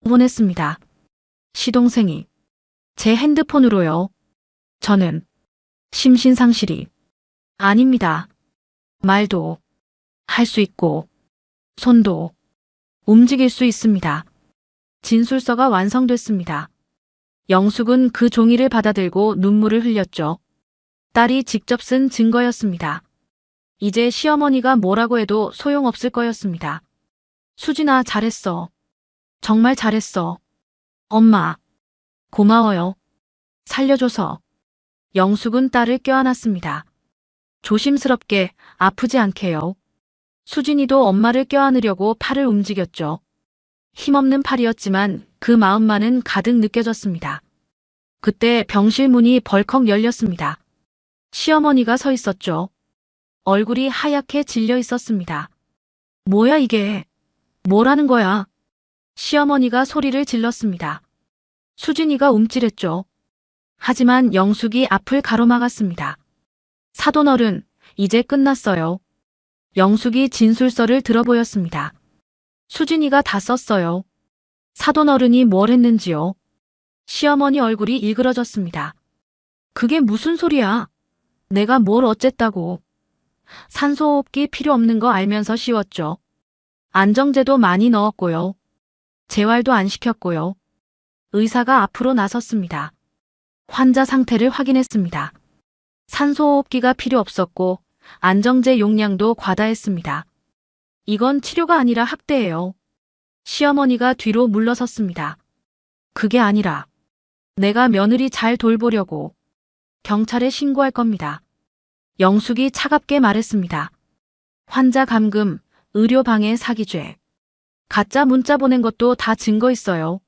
보냈습니다. 시동생이 제 핸드폰으로요. 저는 심신상실이 아닙니다. 말도 할 수 있고 손도 움직일 수 있습니다. 진술서가 완성됐습니다. 영숙은 그 종이를 받아들고 눈물을 흘렸죠. 딸이 직접 쓴 증거였습니다. 이제 시어머니가 뭐라고 해도 소용없을 거였습니다. 수진아, 잘했어. 정말 잘했어. 엄마, 고마워요. 살려줘서. 영숙은 딸을 껴안았습니다. 조심스럽게, 아프지 않게요. 수진이도 엄마를 껴안으려고 팔을 움직였죠. 힘없는 팔이었지만 그 마음만은 가득 느껴졌습니다. 그때 병실 문이 벌컥 열렸습니다. 시어머니가 서 있었죠. 얼굴이 하얗게 질려 있었습니다. 뭐야 이게? 뭐라는 거야? 시어머니가 소리를 질렀습니다. 수진이가 움찔했죠. 하지만 영숙이 앞을 가로막았습니다. 사돈어른, 이제 끝났어요. 영숙이 진술서를 들어보였습니다. 수진이가 다 썼어요. 사돈어른이 뭘 했는지요? 시어머니 얼굴이 일그러졌습니다. 그게 무슨 소리야? 내가 뭘 어쨌다고. 산소호흡기 필요 없는 거 알면서 씌웠죠. 안정제도 많이 넣었고요. 재활도 안 시켰고요. 의사가 앞으로 나섰습니다. 환자 상태를 확인했습니다. 산소호흡기가 필요 없었고 안정제 용량도 과다했습니다. 이건 치료가 아니라 학대예요. 시어머니가 뒤로 물러섰습니다. 그게 아니라 내가 며느리 잘 돌보려고 경찰에 신고할 겁니다. 영숙이 차갑게 말했습니다. 환자 감금, 의료방해 사기죄. 가짜 문자 보낸 것도 다 증거 있어요.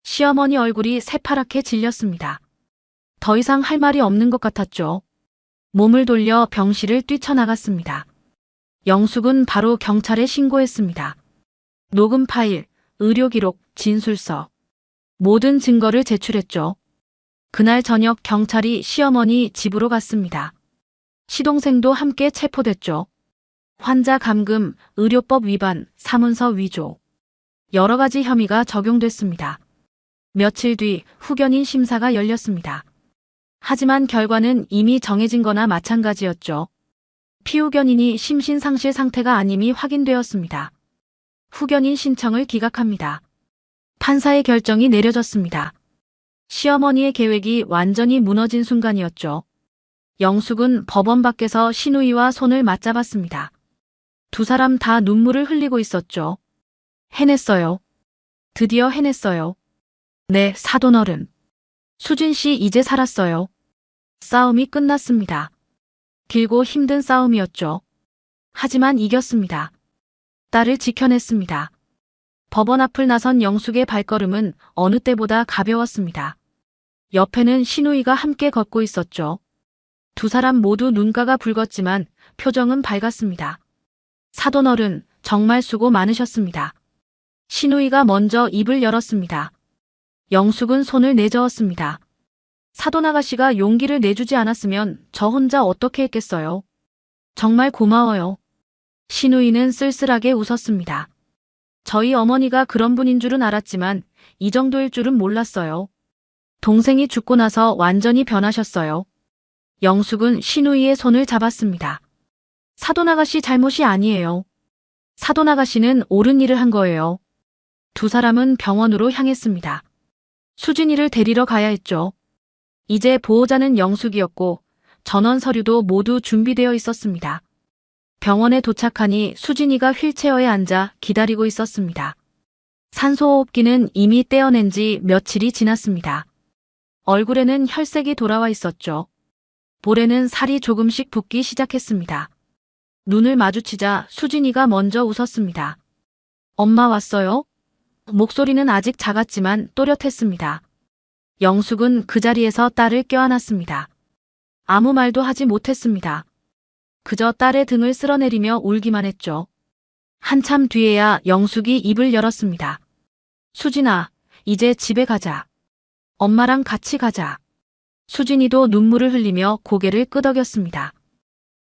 시어머니 얼굴이 새파랗게 질렸습니다. 더 이상 할 말이 없는 것 같았죠. 몸을 돌려 병실을 뛰쳐나갔습니다. 영숙은 바로 경찰에 신고했습니다. 녹음 파일, 의료 기록, 진술서. 모든 증거를 제출했죠. 그날 저녁 경찰이 시어머니 집으로 갔습니다. 시동생도 함께 체포됐죠. 환자 감금, 의료법 위반, 사문서 위조. 여러 가지 혐의가 적용됐습니다. 며칠 뒤 후견인 심사가 열렸습니다. 하지만 결과는 이미 정해진 거나 마찬가지였죠. 피후견인이 심신상실 상태가 아님이 확인되었습니다. 후견인 신청을 기각합니다. 판사의 결정이 내려졌습니다. 시어머니의 계획이 완전히 무너진 순간이었죠. 영숙은 법원 밖에서 신우이와 손을 맞잡았습니다. 두 사람 다 눈물을 흘리고 있었죠. 해냈어요. 드디어 해냈어요. 네, 사돈어른. 수진 씨 이제 살았어요. 싸움이 끝났습니다. 길고 힘든 싸움이었죠. 하지만 이겼습니다. 딸을 지켜냈습니다. 법원 앞을 나선 영숙의 발걸음은 어느 때보다 가벼웠습니다. 옆에는 신우이가 함께 걷고 있었죠. 두 사람 모두 눈가가 붉었지만 표정은 밝았습니다. 사돈어른, 정말 수고 많으셨습니다. 신우이가 먼저 입을 열었습니다. 영숙은 손을 내저었습니다. 사돈아가씨가 용기를 내주지 않았으면 저 혼자 어떻게 했겠어요. 정말 고마워요. 신우이는 쓸쓸하게 웃었습니다. 저희 어머니가 그런 분인 줄은 알았지만 이 정도일 줄은 몰랐어요. 동생이 죽고 나서 완전히 변하셨어요. 영숙은 신우이의 손을 잡았습니다. 사돈아가씨 잘못이 아니에요. 사돈아가씨는 옳은 일을 한 거예요. 두 사람은 병원으로 향했습니다. 수진이를 데리러 가야 했죠. 이제 보호자는 영숙이었고 전원 서류도 모두 준비되어 있었습니다. 병원에 도착하니 수진이가 휠체어에 앉아 기다리고 있었습니다. 산소호흡기는 이미 떼어낸 지 며칠이 지났습니다. 얼굴에는 혈색이 돌아와 있었죠. 볼에는 살이 조금씩 붓기 시작했습니다. 눈을 마주치자 수진이가 먼저 웃었습니다. 엄마 왔어요? 목소리는 아직 작았지만 또렷했습니다. 영숙은 그 자리에서 딸을 껴안았습니다. 아무 말도 하지 못했습니다. 그저 딸의 등을 쓸어내리며 울기만 했죠. 한참 뒤에야 영숙이 입을 열었습니다. 수진아, 이제 집에 가자. 엄마랑 같이 가자. 수진이도 눈물을 흘리며 고개를 끄덕였습니다.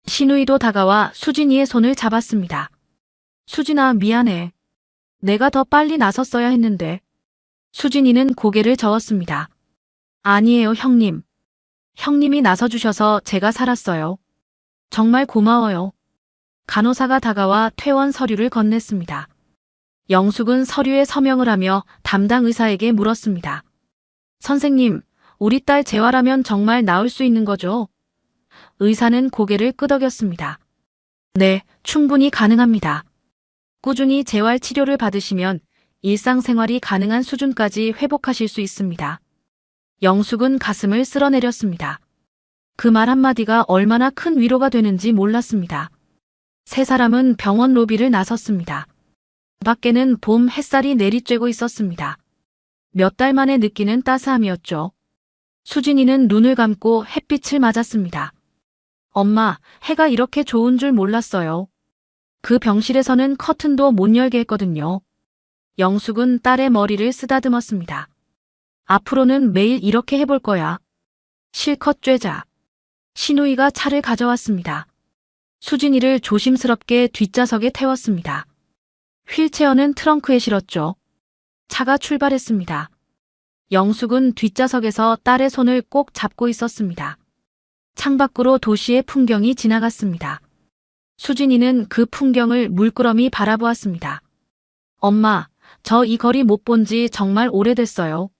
신우이도 다가와 수진이의 손을 잡았습니다. 수진아, 미안해. 내가 더 빨리 나섰어야 했는데. 수진이는 고개를 저었습니다. 아니에요, 형님. 형님이 나서주셔서 제가 살았어요. 정말 고마워요. 간호사가 다가와 퇴원 서류를 건넸습니다. 영숙은 서류에 서명을 하며 담당 의사에게 물었습니다. 선생님, 우리 딸 재활하면 정말 나을 수 있는 거죠? 의사는 고개를 끄덕였습니다. 네, 충분히 가능합니다. 꾸준히 재활 치료를 받으시면 일상생활이 가능한 수준까지 회복하실 수 있습니다. 영숙은 가슴을 쓸어내렸습니다. 그 말 한마디가 얼마나 큰 위로가 되는지 몰랐습니다. 세 사람은 병원 로비를 나섰습니다. 밖에는 봄 햇살이 내리쬐고 있었습니다. 몇 달 만에 느끼는 따스함이었죠. 수진이는 눈을 감고 햇빛을 맞았습니다. 엄마, 해가 이렇게 좋은 줄 몰랐어요. 그 병실에서는 커튼도 못 열게 했거든요. 영숙은 딸의 머리를 쓰다듬었습니다. 앞으로는 매일 이렇게 해볼 거야. 실컷 쬐자. 신우이가 차를 가져왔습니다. 수진이를 조심스럽게 뒷좌석에 태웠습니다. 휠체어는 트렁크에 실었죠. 차가 출발했습니다. 영숙은 뒷좌석에서 딸의 손을 꼭 잡고 있었습니다. 창밖으로 도시의 풍경이 지나갔습니다. 수진이는 그 풍경을 물끄러미 바라보았습니다. 엄마, 저 이 거리 못 본 지 정말 오래됐어요.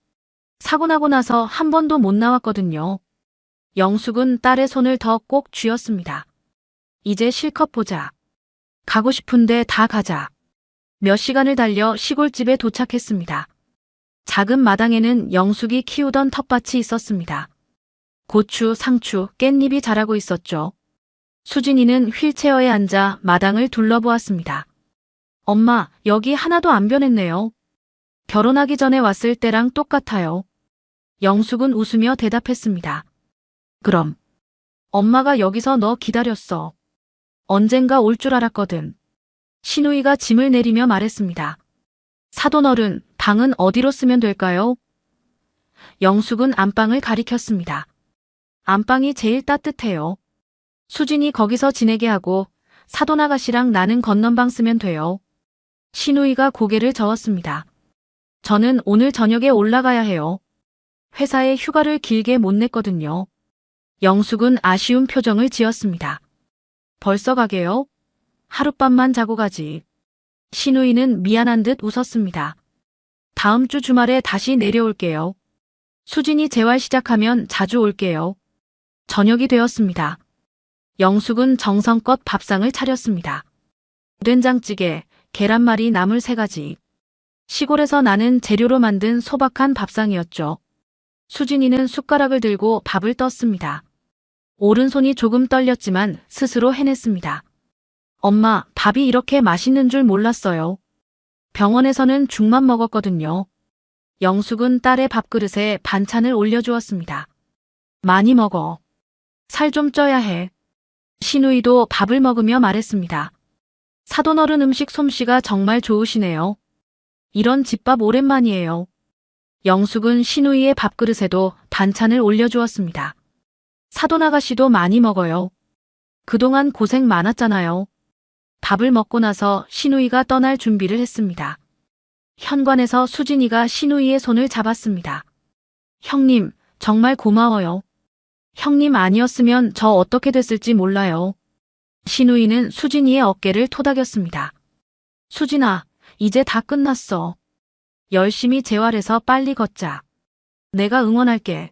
사고 나고 나서 한 번도 못 나왔거든요. 영숙은 딸의 손을 더 꼭 쥐었습니다. 이제 실컷 보자. 가고 싶은데 다 가자. 몇 시간을 달려 시골집에 도착했습니다. 작은 마당에는 영숙이 키우던 텃밭이 있었습니다. 고추, 상추, 깻잎이 자라고 있었죠. 수진이는 휠체어에 앉아 마당을 둘러보았습니다. 엄마, 여기 하나도 안 변했네요. 결혼하기 전에 왔을 때랑 똑같아요. 영숙은 웃으며 대답했습니다. 그럼. 엄마가 여기서 너 기다렸어. 언젠가 올 줄 알았거든. 신우이가 짐을 내리며 말했습니다. 사돈어른, 방은 어디로 쓰면 될까요? 영숙은 안방을 가리켰습니다. 안방이 제일 따뜻해요. 수진이 거기서 지내게 하고 사돈아가씨랑 나는 건넌방 쓰면 돼요. 신우이가 고개를 저었습니다. 저는 오늘 저녁에 올라가야 해요. 회사에 휴가를 길게 못 냈거든요. 영숙은 아쉬운 표정을 지었습니다. 벌써 가게요? 하룻밤만 자고 가지. 신우이는 미안한 듯 웃었습니다. 다음 주 주말에 다시 내려올게요. 수진이 재활 시작하면 자주 올게요. 저녁이 되었습니다. 영숙은 정성껏 밥상을 차렸습니다. 된장찌개, 계란말이, 나물 3가지. 시골에서 나는 재료로 만든 소박한 밥상이었죠. 수진이는 숟가락을 들고 밥을 떴습니다. 오른손이 조금 떨렸지만 스스로 해냈습니다. 엄마, 밥이 이렇게 맛있는 줄 몰랐어요. 병원에서는 죽만 먹었거든요. 영숙은 딸의 밥그릇에 반찬을 올려주었습니다. 많이 먹어. 살 좀 쪄야 해. 신우이도 밥을 먹으며 말했습니다. 사돈어른 음식 솜씨가 정말 좋으시네요. 이런 집밥 오랜만이에요. 영숙은 신우이의 밥그릇에도 반찬을 올려주었습니다. 사돈아가씨도 많이 먹어요. 그동안 고생 많았잖아요. 밥을 먹고 나서 신우이가 떠날 준비를 했습니다. 현관에서 수진이가 신우이의 손을 잡았습니다. 형님, 정말 고마워요. 형님 아니었으면 저 어떻게 됐을지 몰라요. 신우이는 수진이의 어깨를 토닥였습니다. 수진아, 이제 다 끝났어. 열심히 재활해서 빨리 걷자. 내가 응원할게.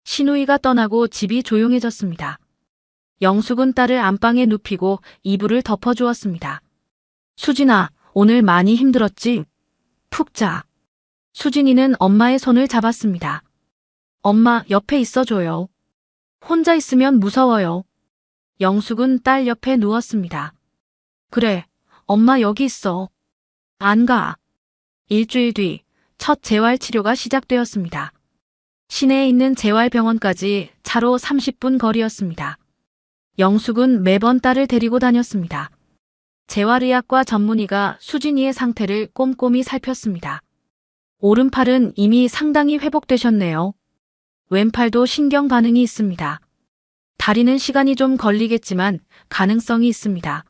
신우이가 떠나고 집이 조용해졌습니다. 영숙은 딸을 안방에 눕히고 이불을 덮어주었습니다. 수진아, 오늘 많이 힘들었지? 푹 자. 수진이는 엄마의 손을 잡았습니다. 엄마, 옆에 있어줘요. 혼자 있으면 무서워요. 영숙은 딸 옆에 누웠습니다. 그래, 엄마 여기 있어. 안 가. 일주일 뒤, 첫 재활 치료가 시작되었습니다. 시내에 있는 재활병원까지 차로 30분 거리였습니다. 영숙은 매번 딸을 데리고 다녔습니다. 재활의학과 전문의가 수진이의 상태를 꼼꼼히 살폈습니다. 오른팔은 이미 상당히 회복되셨네요. 왼팔도 신경 반응이 있습니다. 다리는 시간이 좀 걸리겠지만 가능성이 있습니다.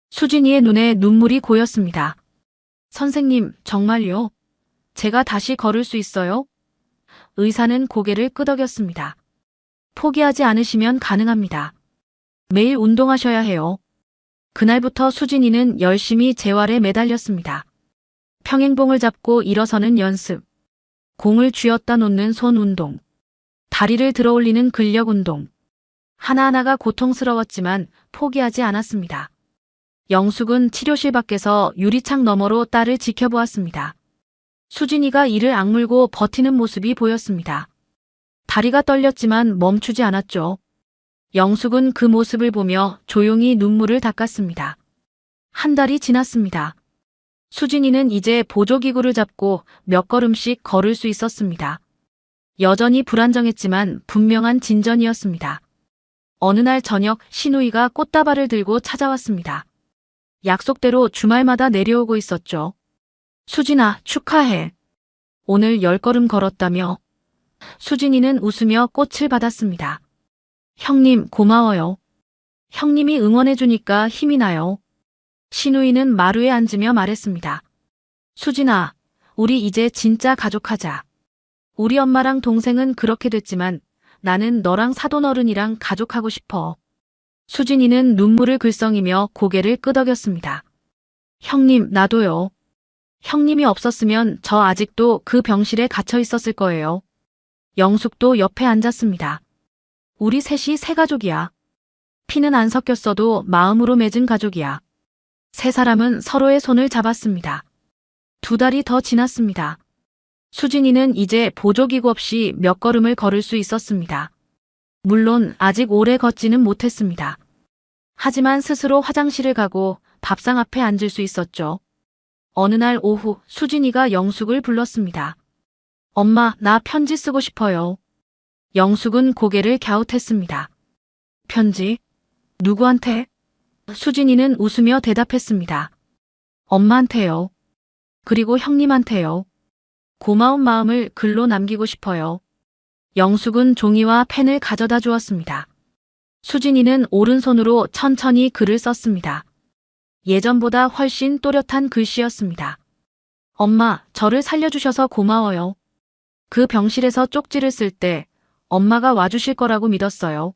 수진이의 눈에 눈물이 고였습니다. 선생님, 정말요? 제가 다시 걸을 수 있어요? 의사는 고개를 끄덕였습니다. 포기하지 않으시면 가능합니다. 매일 운동하셔야 해요. 그날부터 수진이는 열심히 재활에 매달렸습니다. 평행봉을 잡고 일어서는 연습, 공을 쥐었다 놓는 손 운동, 다리를 들어 올리는 근력 운동. 하나하나가 고통스러웠지만 포기하지 않았습니다. 영숙은 치료실 밖에서 유리창 너머로 딸을 지켜보았습니다. 수진이가 이를 악물고 버티는 모습이 보였습니다. 다리가 떨렸지만 멈추지 않았죠. 영숙은 그 모습을 보며 조용히 눈물을 닦았습니다. 한 달이 지났습니다. 수진이는 이제 보조기구를 잡고 몇 걸음씩 걸을 수 있었습니다. 여전히 불안정했지만 분명한 진전이었습니다. 어느 날 저녁 신우이가 꽃다발을 들고 찾아왔습니다. 약속대로 주말마다 내려오고 있었죠. 수진아, 축하해. 오늘 10걸음 걸었다며. 수진이는 웃으며 꽃을 받았습니다. 형님, 고마워요. 형님이 응원해주니까 힘이 나요. 신우이는 마루에 앉으며 말했습니다. 수진아, 우리 이제 진짜 가족하자. 우리 엄마랑 동생은 그렇게 됐지만 나는 너랑 사돈어른이랑 가족하고 싶어. 수진이는 눈물을 글썽이며 고개를 끄덕였습니다. 형님, 나도요. 형님이 없었으면 저 아직도 그 병실에 갇혀 있었을 거예요. 영숙도 옆에 앉았습니다. 우리 셋이 새 가족이야. 피는 안 섞였어도 마음으로 맺은 가족이야. 세 사람은 서로의 손을 잡았습니다. 2달이 더 지났습니다. 수진이는 이제 보조기구 없이 몇 걸음을 걸을 수 있었습니다. 물론 아직 오래 걷지는 못했습니다. 하지만 스스로 화장실을 가고 밥상 앞에 앉을 수 있었죠. 어느 날 오후 수진이가 영숙을 불렀습니다. 엄마, 나 편지 쓰고 싶어요. 영숙은 고개를 갸웃했습니다. 편지? 누구한테? 수진이는 웃으며 대답했습니다. 엄마한테요. 그리고 형님한테요. 고마운 마음을 글로 남기고 싶어요. 영숙은 종이와 펜을 가져다 주었습니다. 수진이는 오른손으로 천천히 글을 썼습니다. 예전보다 훨씬 또렷한 글씨였습니다. 엄마, 저를 살려주셔서 고마워요. 그 병실에서 쪽지를 쓸 때 엄마가 와주실 거라고 믿었어요.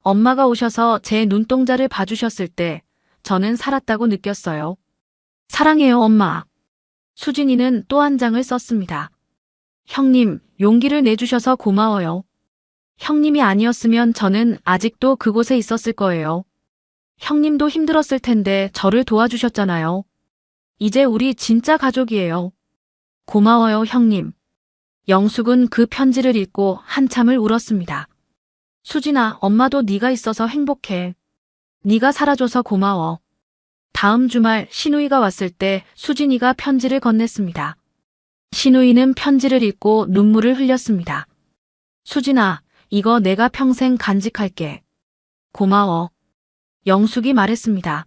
엄마가 오셔서 제 눈동자를 봐주셨을 때 저는 살았다고 느꼈어요. 사랑해요, 엄마. 수진이는 또 한 장을 썼습니다. 형님, 용기를 내주셔서 고마워요. 형님이 아니었으면 저는 아직도 그곳에 있었을 거예요. 형님도 힘들었을 텐데 저를 도와주셨잖아요. 이제 우리 진짜 가족이에요. 고마워요, 형님. 영숙은 그 편지를 읽고 한참을 울었습니다. 수진아, 엄마도 네가 있어서 행복해. 네가 살아줘서 고마워. 다음 주말 신우이가 왔을 때 수진이가 편지를 건넸습니다. 신우이는 편지를 읽고 눈물을 흘렸습니다. 수진아, 이거 내가 평생 간직할게. 고마워. 영숙이 말했습니다.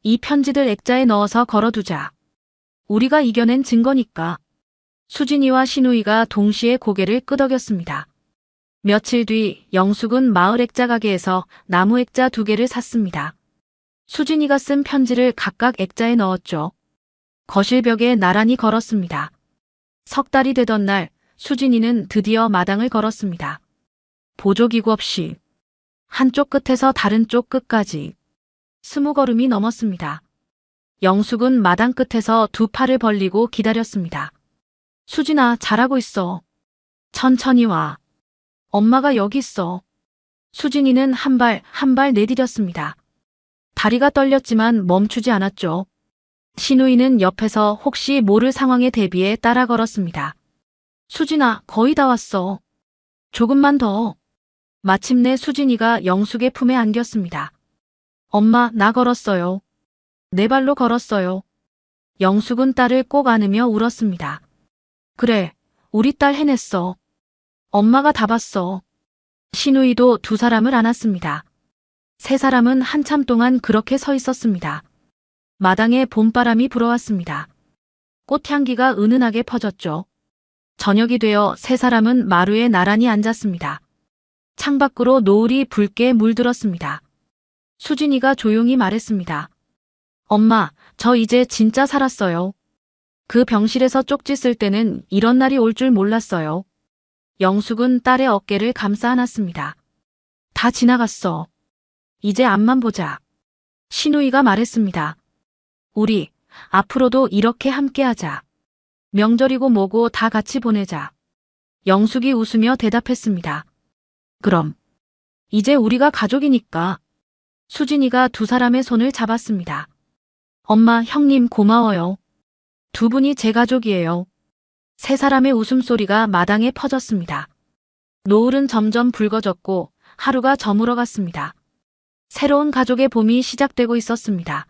이 편지들 액자에 넣어서 걸어두자. 우리가 이겨낸 증거니까. 수진이와 신우이가 동시에 고개를 끄덕였습니다. 며칠 뒤 영숙은 마을 액자 가게에서 나무 액자 2개를 샀습니다. 수진이가 쓴 편지를 각각 액자에 넣었죠. 거실 벽에 나란히 걸었습니다. 3달이 되던 날 수진이는 드디어 마당을 걸었습니다. 보조기구 없이 한쪽 끝에서 다른 쪽 끝까지 20걸음이 넘었습니다. 영숙은 마당 끝에서 2팔을 벌리고 기다렸습니다. 수진아, 잘하고 있어. 천천히 와. 엄마가 여기 있어. 수진이는 한 발 한 발 내디뎠습니다. 다리가 떨렸지만 멈추지 않았죠. 신우이는 옆에서 혹시 모를 상황에 대비해 따라 걸었습니다. 수진아, 거의 다 왔어. 조금만 더. 마침내 수진이가 영숙의 품에 안겼습니다. 엄마, 나 걸었어요. 내 발로 걸었어요. 영숙은 딸을 꼭 안으며 울었습니다. 그래, 우리 딸 해냈어. 엄마가 다 봤어. 신우이도 두 사람을 안았습니다. 세 사람은 한참 동안 그렇게 서 있었습니다. 마당에 봄바람이 불어왔습니다. 꽃향기가 은은하게 퍼졌죠. 저녁이 되어 세 사람은 마루에 나란히 앉았습니다. 창밖으로 노을이 붉게 물들었습니다. 수진이가 조용히 말했습니다. 엄마, 저 이제 진짜 살았어요. 그 병실에서 쪽지 쓸 때는 이런 날이 올 줄 몰랐어요. 영숙은 딸의 어깨를 감싸 안았습니다. 다 지나갔어. 이제 앞만 보자. 신우이가 말했습니다. 우리 앞으로도 이렇게 함께하자. 명절이고 뭐고 다 같이 보내자. 영숙이 웃으며 대답했습니다. 그럼. 이제 우리가 가족이니까. 수진이가 두 사람의 손을 잡았습니다. 엄마, 형님 고마워요. 두 분이 제 가족이에요. 세 사람의 웃음소리가 마당에 퍼졌습니다. 노을은 점점 붉어졌고 하루가 저물어갔습니다. 새로운 가족의 봄이 시작되고 있었습니다.